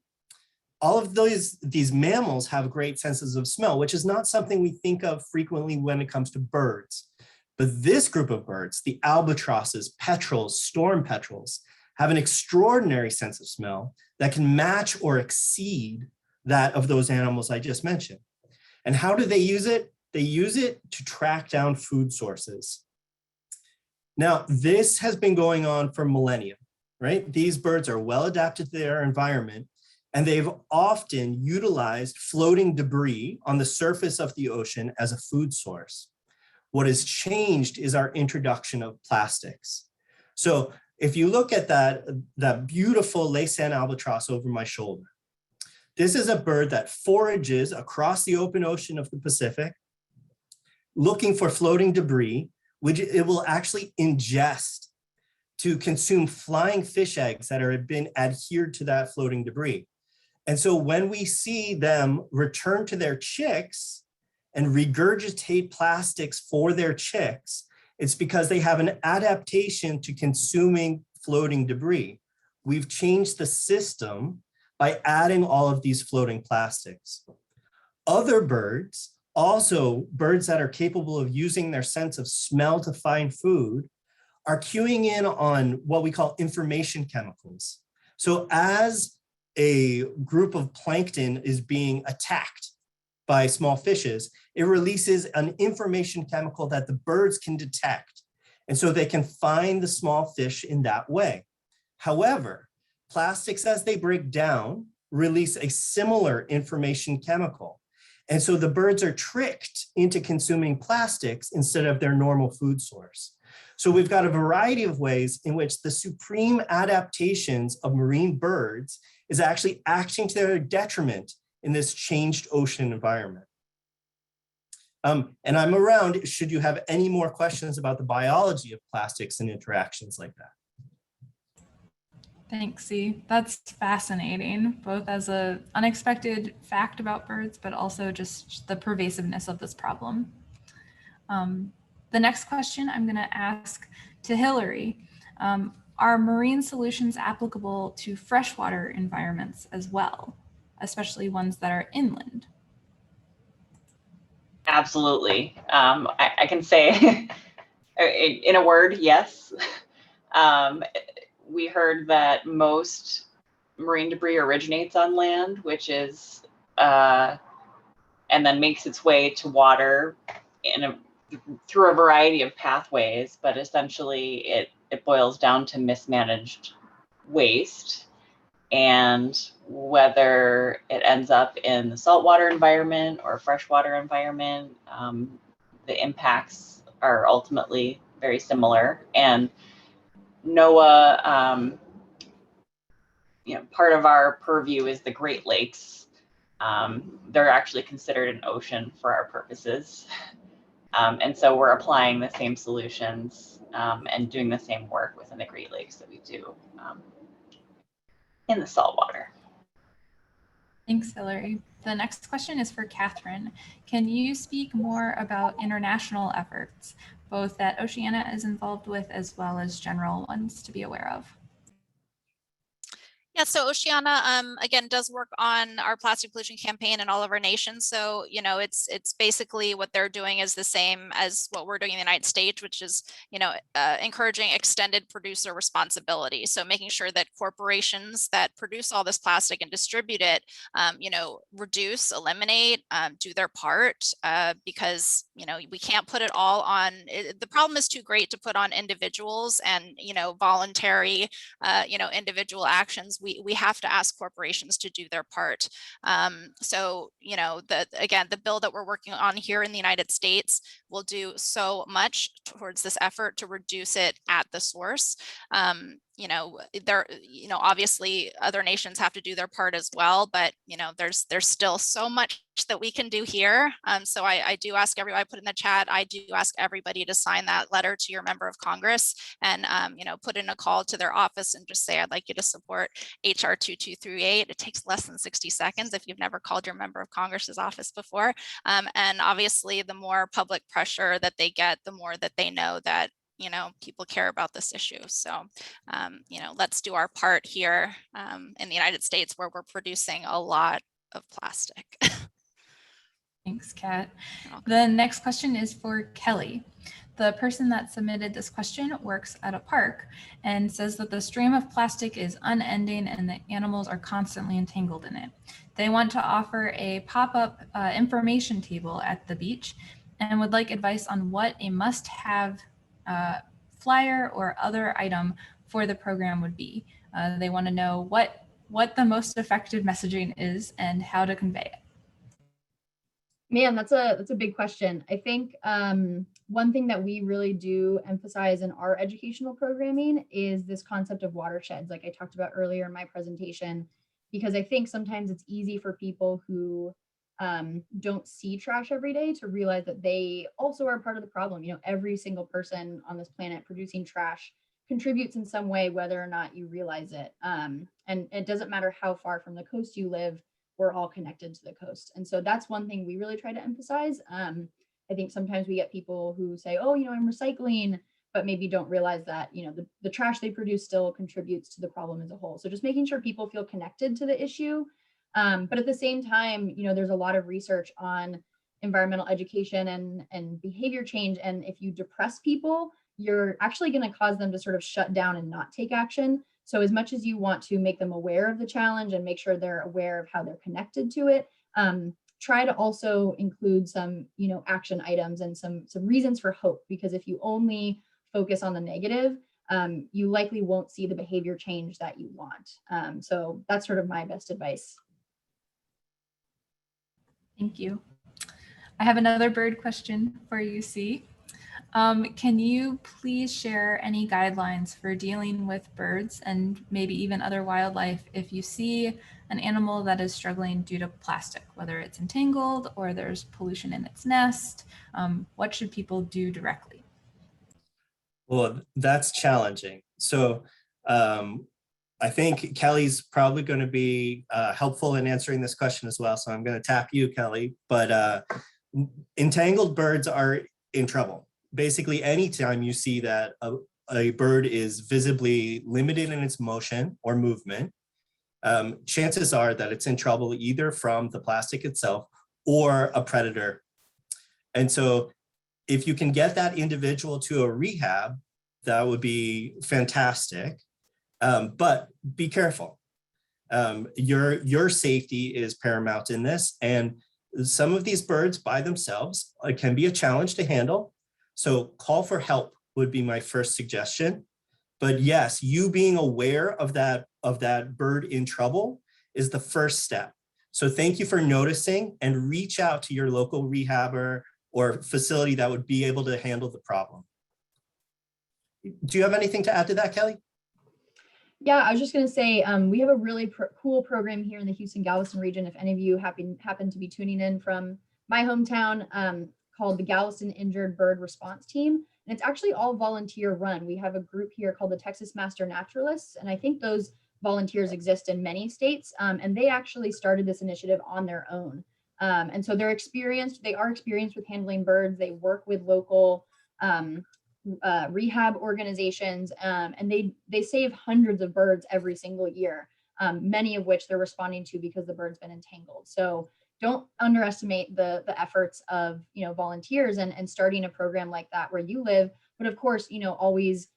All of these mammals have great senses of smell, which is not something we think of frequently when it comes to birds. But this group of birds, the albatrosses, petrels, storm petrels, have an extraordinary sense of smell that can match or exceed that of those animals I just mentioned. And how do they use it? They use it to track down food sources. Now, this has been going on for millennia, right? These birds are well adapted to their environment, and they've often utilized floating debris on the surface of the ocean as a food source. What has changed is our introduction of plastics. So if you look at that beautiful Laysan albatross over my shoulder, this is a bird that forages across the open ocean of the Pacific, looking for floating debris, which it will actually ingest to consume flying fish eggs that have been adhered to that floating debris. And so when we see them return to their chicks and regurgitate plastics for their chicks, it's because they have an adaptation to consuming floating debris. We've changed the system by adding all of these floating plastics. Other birds, also birds that are capable of using their sense of smell to find food, are cueing in on what we call information chemicals. So as a group of plankton is being attacked by small fishes, it releases an information chemical that the birds can detect. And so they can find the small fish in that way. However, plastics as they break down release a similar information chemical. And so the birds are tricked into consuming plastics instead of their normal food source. So we've got a variety of ways in which the supreme adaptations of marine birds is actually acting to their detriment in this changed ocean environment. And I'm around should you have any more questions about the biology of plastics and interactions like that. Thanks, C. That's fascinating, both as an unexpected fact about birds, but also just the pervasiveness of this problem. The next question I'm going to ask to Hillary. Are marine solutions applicable to freshwater environments as well, especially ones that are inland? Absolutely. I can say in a word, yes. We heard that most marine debris originates on land, which is, and then makes its way to water through a variety of pathways, but essentially it boils down to mismanaged waste. And whether it ends up in the saltwater environment or freshwater environment, the impacts are ultimately very similar. And NOAA, part of our purview is the Great Lakes. They're actually considered an ocean for our purposes. And so we're applying the same solutions and doing the same work within the Great Lakes that we do in the saltwater. Thanks, Hillary. The next question is for Catherine. Can you speak more about international efforts, both that Oceana is involved with as well as general ones to be aware of? Yeah, so Oceana, again, does work on our plastic pollution campaign in all of our nations. So, it's basically what they're doing is the same as what we're doing in the United States, which is, encouraging extended producer responsibility. So making sure that corporations that produce all this plastic and distribute it, reduce, eliminate, do their part, because, we can't put it all on. The problem is too great to put on individuals and, voluntary, individual actions. We have to ask corporations to do their part. So, the bill that we're working on here in the United States will do so much towards this effort to reduce it at the source. Obviously other nations have to do their part as well, but there's still so much that we can do here. So I do ask everybody, I put in the chat, I do ask everybody to sign that letter to your member of Congress and put in a call to their office and just say, I'd like you to support HR 2238. It takes less than 60 seconds if you've never called your member of Congress's office before. And obviously the more public pressure that they get, the more that they know that you know, people care about this issue. So, you know, let's do our part here in the United States, where we're producing a lot of plastic. Thanks, Kat. The next question is for Kelly. The person that submitted this question works at a park and says that the stream of plastic is unending and the animals are constantly entangled in it. They want to offer a pop-up information table at the beach and would like advice on what a must-have flyer or other item for the program would be. They want to know what the most effective messaging is and how to convey it. Man, that's a big question. I think one thing that we really do emphasize in our educational programming is this concept of watersheds, like I talked about earlier in my presentation, because I think sometimes it's easy for people who don't see trash every day to realize that they also are part of the problem. You know, every single person on this planet producing trash contributes in some way, whether or not you realize it. And it doesn't matter how far from the coast you live, we're all connected to the coast. And so that's one thing we really try to emphasize. I think sometimes we get people who say, oh, you know, I'm recycling, but maybe don't realize that, you know, the trash they produce still contributes to the problem as a whole. So just making sure people feel connected to the issue. But at the same time, you know, there's a lot of research on environmental education and behavior change. And if you depress people, you're actually going to cause them to sort of shut down and not take action. So as much as you want to make them aware of the challenge and make sure they're aware of how they're connected to it, try to also include some, you know, action items and some reasons for hope, because if you only focus on the negative, you likely won't see the behavior change that you want. So that's sort of my best advice. Thank you. I have another bird question for you, C. Can you please share any guidelines for dealing with birds and maybe even other wildlife if you see an animal that is struggling due to plastic, whether it's entangled or there's pollution in its nest? What should people do directly? Well, that's challenging. So I think Kelly's probably going to be helpful in answering this question as well. So I'm going to tap you, Kelly. But entangled birds are in trouble. Basically, anytime you see that a bird is visibly limited in its motion or movement, chances are that it's in trouble either from the plastic itself or a predator. And so if you can get that individual to a rehab, that would be fantastic. But be careful. Your safety is paramount in this. And some of these birds by themselves can be a challenge to handle. So call for help would be my first suggestion. But yes, you being aware of that bird in trouble is the first step. So thank you for noticing, and reach out to your local rehabber or facility that would be able to handle the problem. Do you have anything to add to that, Kelly? Yeah, I was just going to say, we have a really cool program here in the Houston-Galveston region. If any of you happen to be tuning in from my hometown, called the Galveston Injured Bird Response Team. And it's actually all volunteer run. We have a group here called the Texas Master Naturalists. And I think those volunteers exist in many states. And they actually started this initiative on their own. And so they are experienced with handling birds. They work with local rehab organizations, and they save hundreds of birds every single year, many of which they're responding to because the bird's been entangled. So don't underestimate the efforts of, you know, volunteers and starting a program like that where you live. But of course, you know, always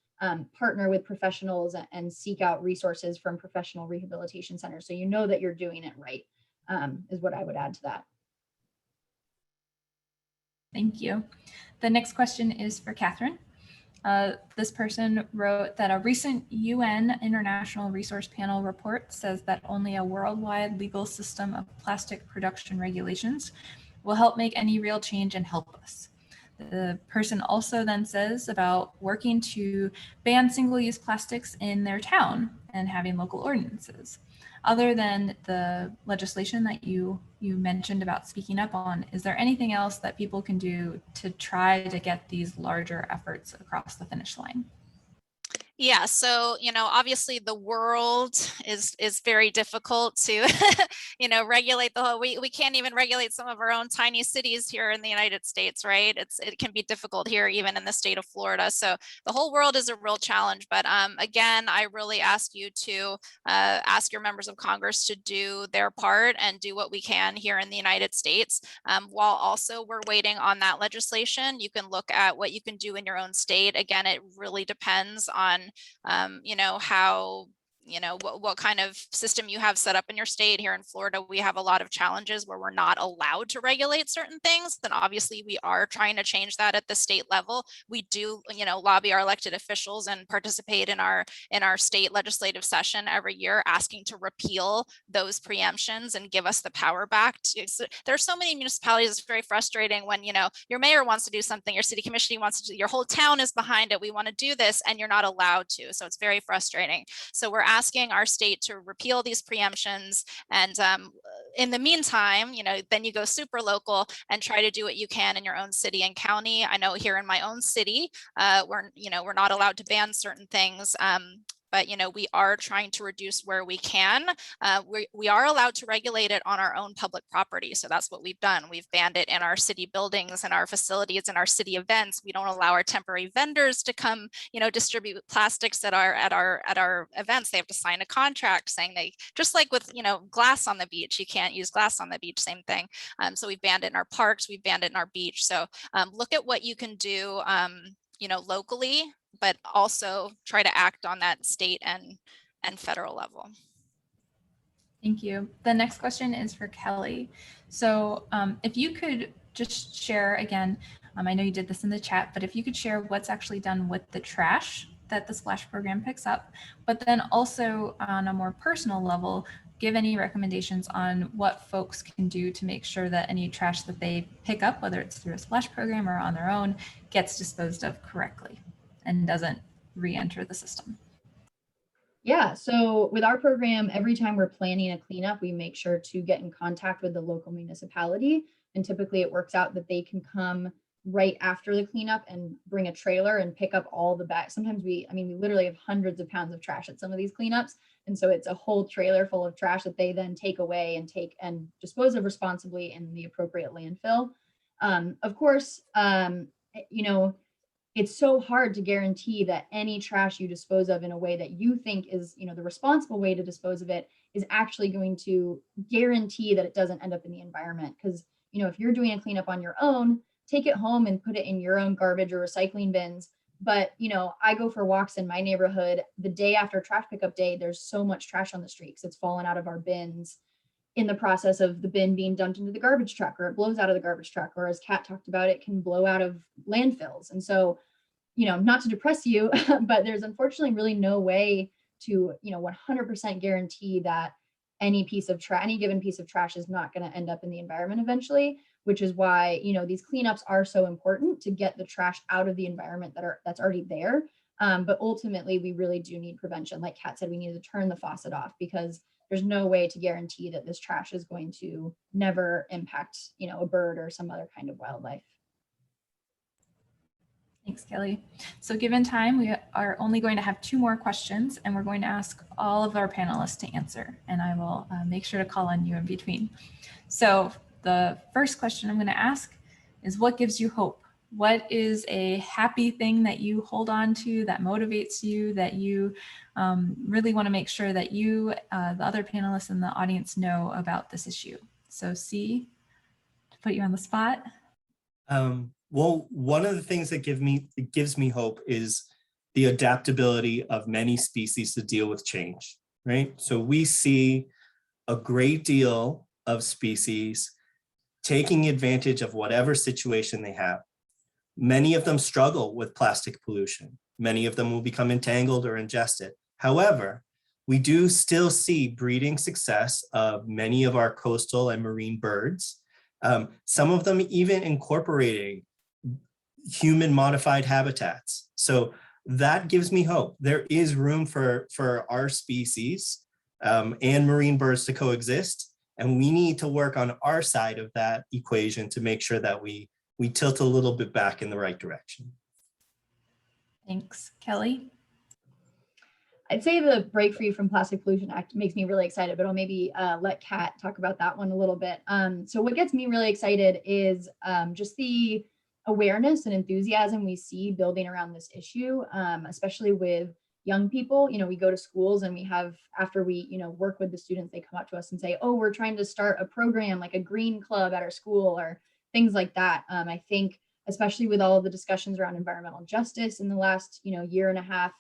partner with professionals and seek out resources from professional rehabilitation centers, so you know that you're doing it right, is what I would add to that. Thank you. The next question is for Catherine. This person wrote that a recent UN International Resource Panel report says that only a worldwide legal system of plastic production regulations will help make any real change and help us. The person also then says about working to ban single-use plastics in their town and having local ordinances. Other than the legislation that you mentioned about speaking up on, is there anything else that people can do to try to get these larger efforts across the finish line? Yeah, so, obviously the world is very difficult to, regulate the whole, we can't even regulate some of our own tiny cities here in the United States, right? It can be difficult here, even in the state of Florida. So the whole world is a real challenge. But again, I really ask you to ask your members of Congress to do their part and do what we can here in the United States. While also we're waiting on that legislation, you can look at what you can do in your own state. Again, it really depends on how, what kind of system you have set up in your state. Here in Florida, we have a lot of challenges where we're not allowed to regulate certain things. And obviously we are trying to change that at the state level. We do, lobby our elected officials and participate in our state legislative session every year, asking to repeal those preemptions and give us the power back. There are so many municipalities. It's very frustrating when, your mayor wants to do something, your city commission wants to do, your whole town is behind it. We want to do this and you're not allowed to. So it's very frustrating. So we're asking our state to repeal these preemptions. And in the meantime, then you go super local and try to do what you can in your own city and county. I know here in my own city, we're not allowed to ban certain things. But we are trying to reduce where we can. We are allowed to regulate it on our own public property. So that's what we've done. We've banned it in our city buildings and our facilities and our city events. We don't allow our temporary vendors to come, distribute plastics at our events. They have to sign a contract saying they, just like with glass on the beach, you can't use glass on the beach, same thing. So we've banned it in our parks, we've banned it in our beach. So look at what you can do locally, but also try to act on that state and federal level. Thank you. The next question is for Kelly. So if you could just share again, I know you did this in the chat, but if you could share what's actually done with the trash that the Splash program picks up, but then also on a more personal level, give any recommendations on what folks can do to make sure that any trash that they pick up, whether it's through a Splash program or on their own, gets disposed of correctly and doesn't re-enter the system. Yeah, so with our program, every time we're planning a cleanup, we make sure to get in contact with the local municipality. And typically it works out that they can come right after the cleanup and bring a trailer and pick up all the bags. Sometimes we literally have hundreds of pounds of trash at some of these cleanups. And so it's a whole trailer full of trash that they then take away and dispose of responsibly in the appropriate landfill. Of course, it's so hard to guarantee that any trash you dispose of in a way that you think is, the responsible way to dispose of it is actually going to guarantee that it doesn't end up in the environment. Because, if you're doing a cleanup on your own, take it home and put it in your own garbage or recycling bins. But, I go for walks in my neighborhood the day after trash pickup day, there's so much trash on the street because it's fallen out of our bins in the process of the bin being dumped into the garbage truck, or it blows out of the garbage truck, or as Kat talked about, it can blow out of landfills. And so, not to depress you, but there's unfortunately really no way to, 100% guarantee that any given piece of trash is not going to end up in the environment eventually, which is why, these cleanups are so important to get the trash out of the environment that's already there. But ultimately, we really do need prevention. Like Kat said, we need to turn the faucet off because there's no way to guarantee that this trash is going to never impact, a bird or some other kind of wildlife. Thanks, Kelly. So given time, we are only going to have 2 more questions, and we're going to ask all of our panelists to answer, and I will make sure to call on you in between. So the first question I'm going to ask is, what gives you hope? What is a happy thing that you hold on to, that motivates you, that you really want to make sure that you, the other panelists in the audience, know about this issue? So C, to put you on the spot. Well, one of the things that gives me hope is the adaptability of many species to deal with change, right? So we see a great deal of species taking advantage of whatever situation they have. Many of them struggle with plastic pollution. Many of them will become entangled or ingested. However, we do still see breeding success of many of our coastal and marine birds. Some of them even incorporating human modified habitats. So that gives me hope. There is room for our species and marine birds to coexist. And we need to work on our side of that equation to make sure that we tilt a little bit back in the right direction. Thanks, Kelly. I'd say the Break Free from Plastic Pollution Act makes me really excited, but I'll maybe let Kat talk about that one a little bit. So what gets me really excited is just the awareness and enthusiasm we see building around this issue, especially with young people. You know, we go to schools and we have, after we, you know, work with the students, they come up to us and say, oh, we're trying to start a program like a green club at our school or things like that. I think, especially with all of the discussions around environmental justice in the last, you know, year and a half,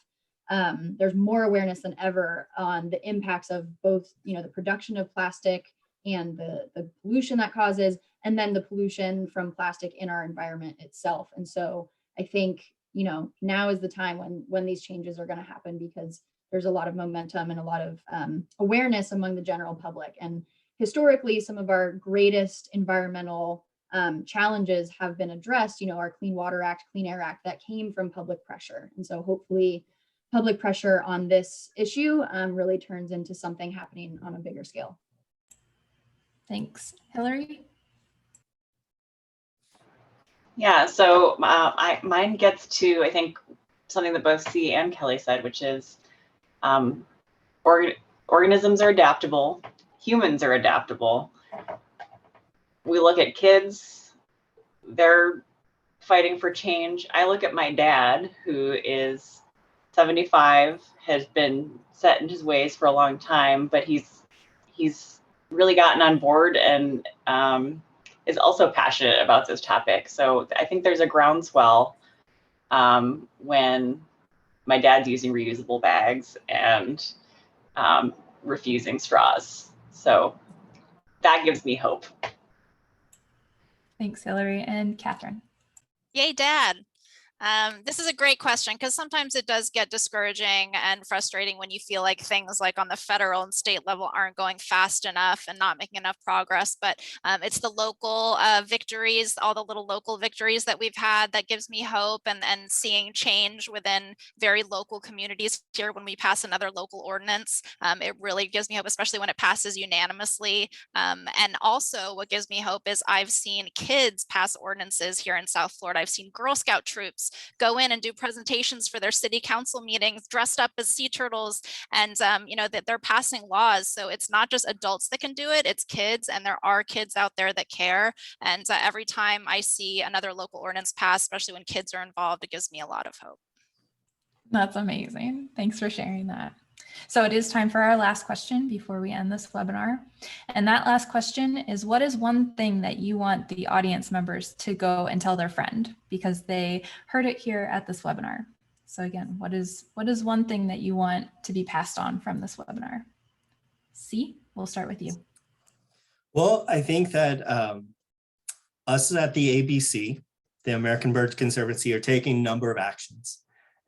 there's more awareness than ever on the impacts of both, you know, the production of plastic and the pollution that causes, and then the pollution from plastic in our environment itself. And so I think, you know, now is the time when these changes are going to happen, because there's a lot of momentum and a lot of awareness among the general public. And historically, some of our greatest environmental challenges have been addressed, you know, our Clean Water Act, Clean Air Act, that came from public pressure. And so hopefully public pressure on this issue really turns into something happening on a bigger scale. Thanks. Hillary? Yeah, so mine gets to, I think, something that both C and Kelly said, which is organisms are adaptable, humans are adaptable. We look at kids, they're fighting for change. I look at my dad, who is 75, has been set in his ways for a long time, but he's really gotten on board and is also passionate about this topic. So I think there's a groundswell when my dad's using reusable bags and refusing straws. So that gives me hope. Thanks, Hillary. And Catherine? Yay, Dad. This is a great question, because sometimes it does get discouraging and frustrating when you feel like things like on the federal and state level aren't going fast enough and not making enough progress. But it's the local victories, all the little local victories that we've had, that gives me hope, and seeing change within very local communities here when we pass another local ordinance. It really gives me hope, especially when it passes unanimously. And also what gives me hope is I've seen kids pass ordinances here in South Florida. I've seen Girl Scout troops go in and do presentations for their city council meetings dressed up as sea turtles, and you know, that they're passing laws. So it's not just adults that can do it, it's kids, and there are kids out there that care. And every time I see another local ordinance pass, especially when kids are involved, it gives me a lot of hope. That's amazing. Thanks for sharing that. So it is time for our last question before we end this webinar. And that last question is, what is one thing that you want the audience members to go and tell their friend because they heard it here at this webinar? So again, what is one thing that you want to be passed on from this webinar? C, we'll start with you. Well, I think that us at the ABC, the American Bird Conservancy, are taking a number of actions.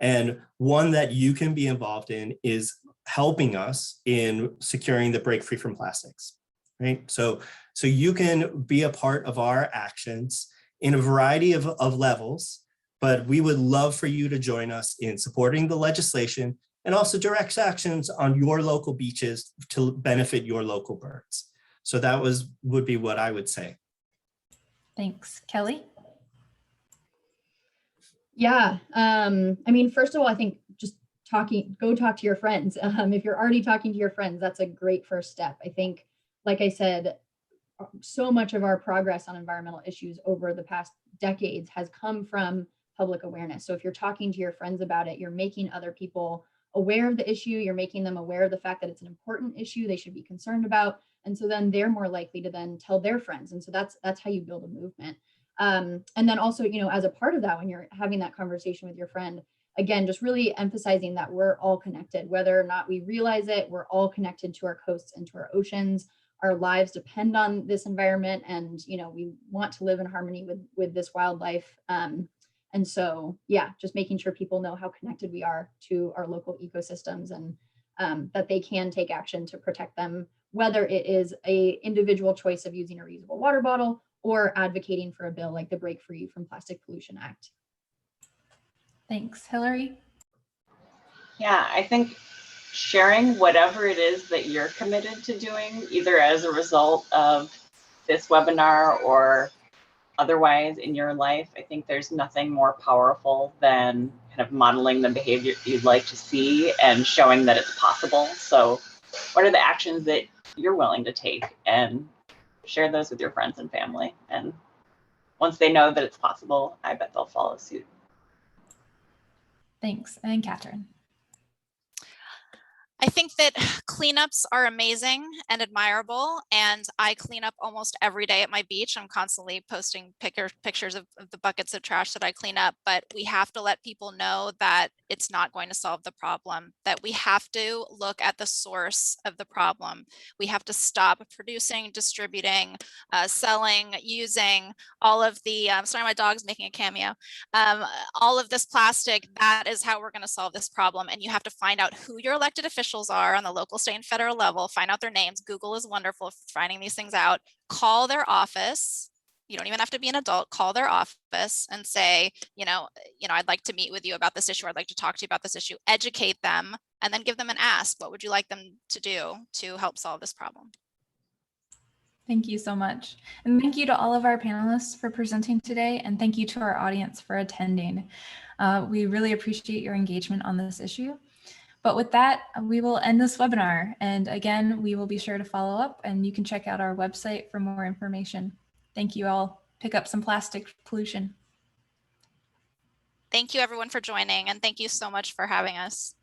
And one that you can be involved in is helping us in securing the Break Free from Plastics, right? So you can be a part of our actions in a variety of levels, but we would love for you to join us in supporting the legislation and also direct actions on your local beaches to benefit your local birds. So that would be what I would say. Thanks. Kelly? Yeah, I mean, first of all, I think just go talk to your friends. If you're already talking to your friends, that's a great first step. I think, like I said, so much of our progress on environmental issues over the past decades has come from public awareness. So if you're talking to your friends about it, you're making other people aware of the issue, you're making them aware of the fact that it's an important issue they should be concerned about. And so then they're more likely to then tell their friends. And so that's how you build a movement. And then also, you know, as a part of that, when you're having that conversation with your friend, again, just really emphasizing that we're all connected, whether or not we realize it, we're all connected to our coasts and to our oceans. Our lives depend on this environment, and, you know, we want to live in harmony with this wildlife. And so, yeah, just making sure people know how connected we are to our local ecosystems, and that they can take action to protect them, whether it is a individual choice of using a reusable water bottle or advocating for a bill like the Break Free from Plastic Pollution Act. Thanks. Hillary? Yeah, I think sharing whatever it is that you're committed to doing, either as a result of this webinar or otherwise in your life, I think there's nothing more powerful than kind kind of modeling the behavior you'd like to see and showing that it's possible. So what are the actions that you're willing to take, and share those with your friends and family. And once they know that it's possible, I bet they'll follow suit. Thanks. And Catherine. I think that cleanups are amazing and admirable, and I clean up almost every day at my beach. I'm constantly posting pictures of the buckets of trash that I clean up, but we have to let people know that it's not going to solve the problem, that we have to look at the source of the problem. We have to stop producing, distributing, selling, using all of the, sorry, my dog's making a cameo, all of this plastic. That is how we're going to solve this problem. And you have to find out who your elected officials are on the local, state, and federal level, find out their names. Google is wonderful for finding these things out. Call their office. You don't even have to be an adult. Call their office and say, I'd like to meet with you about this issue. I'd like to talk to you about this issue. Educate them, and then give them an ask. What would you like them to do to help solve this problem? Thank you so much. And thank you to all of our panelists for presenting today. And thank you to our audience for attending. We really appreciate your engagement on this issue. But with that, we will end this webinar. And again, we will be sure to follow up, and you can check out our website for more information. Thank you all. Pick up some plastic pollution. Thank you everyone for joining, and thank you so much for having us.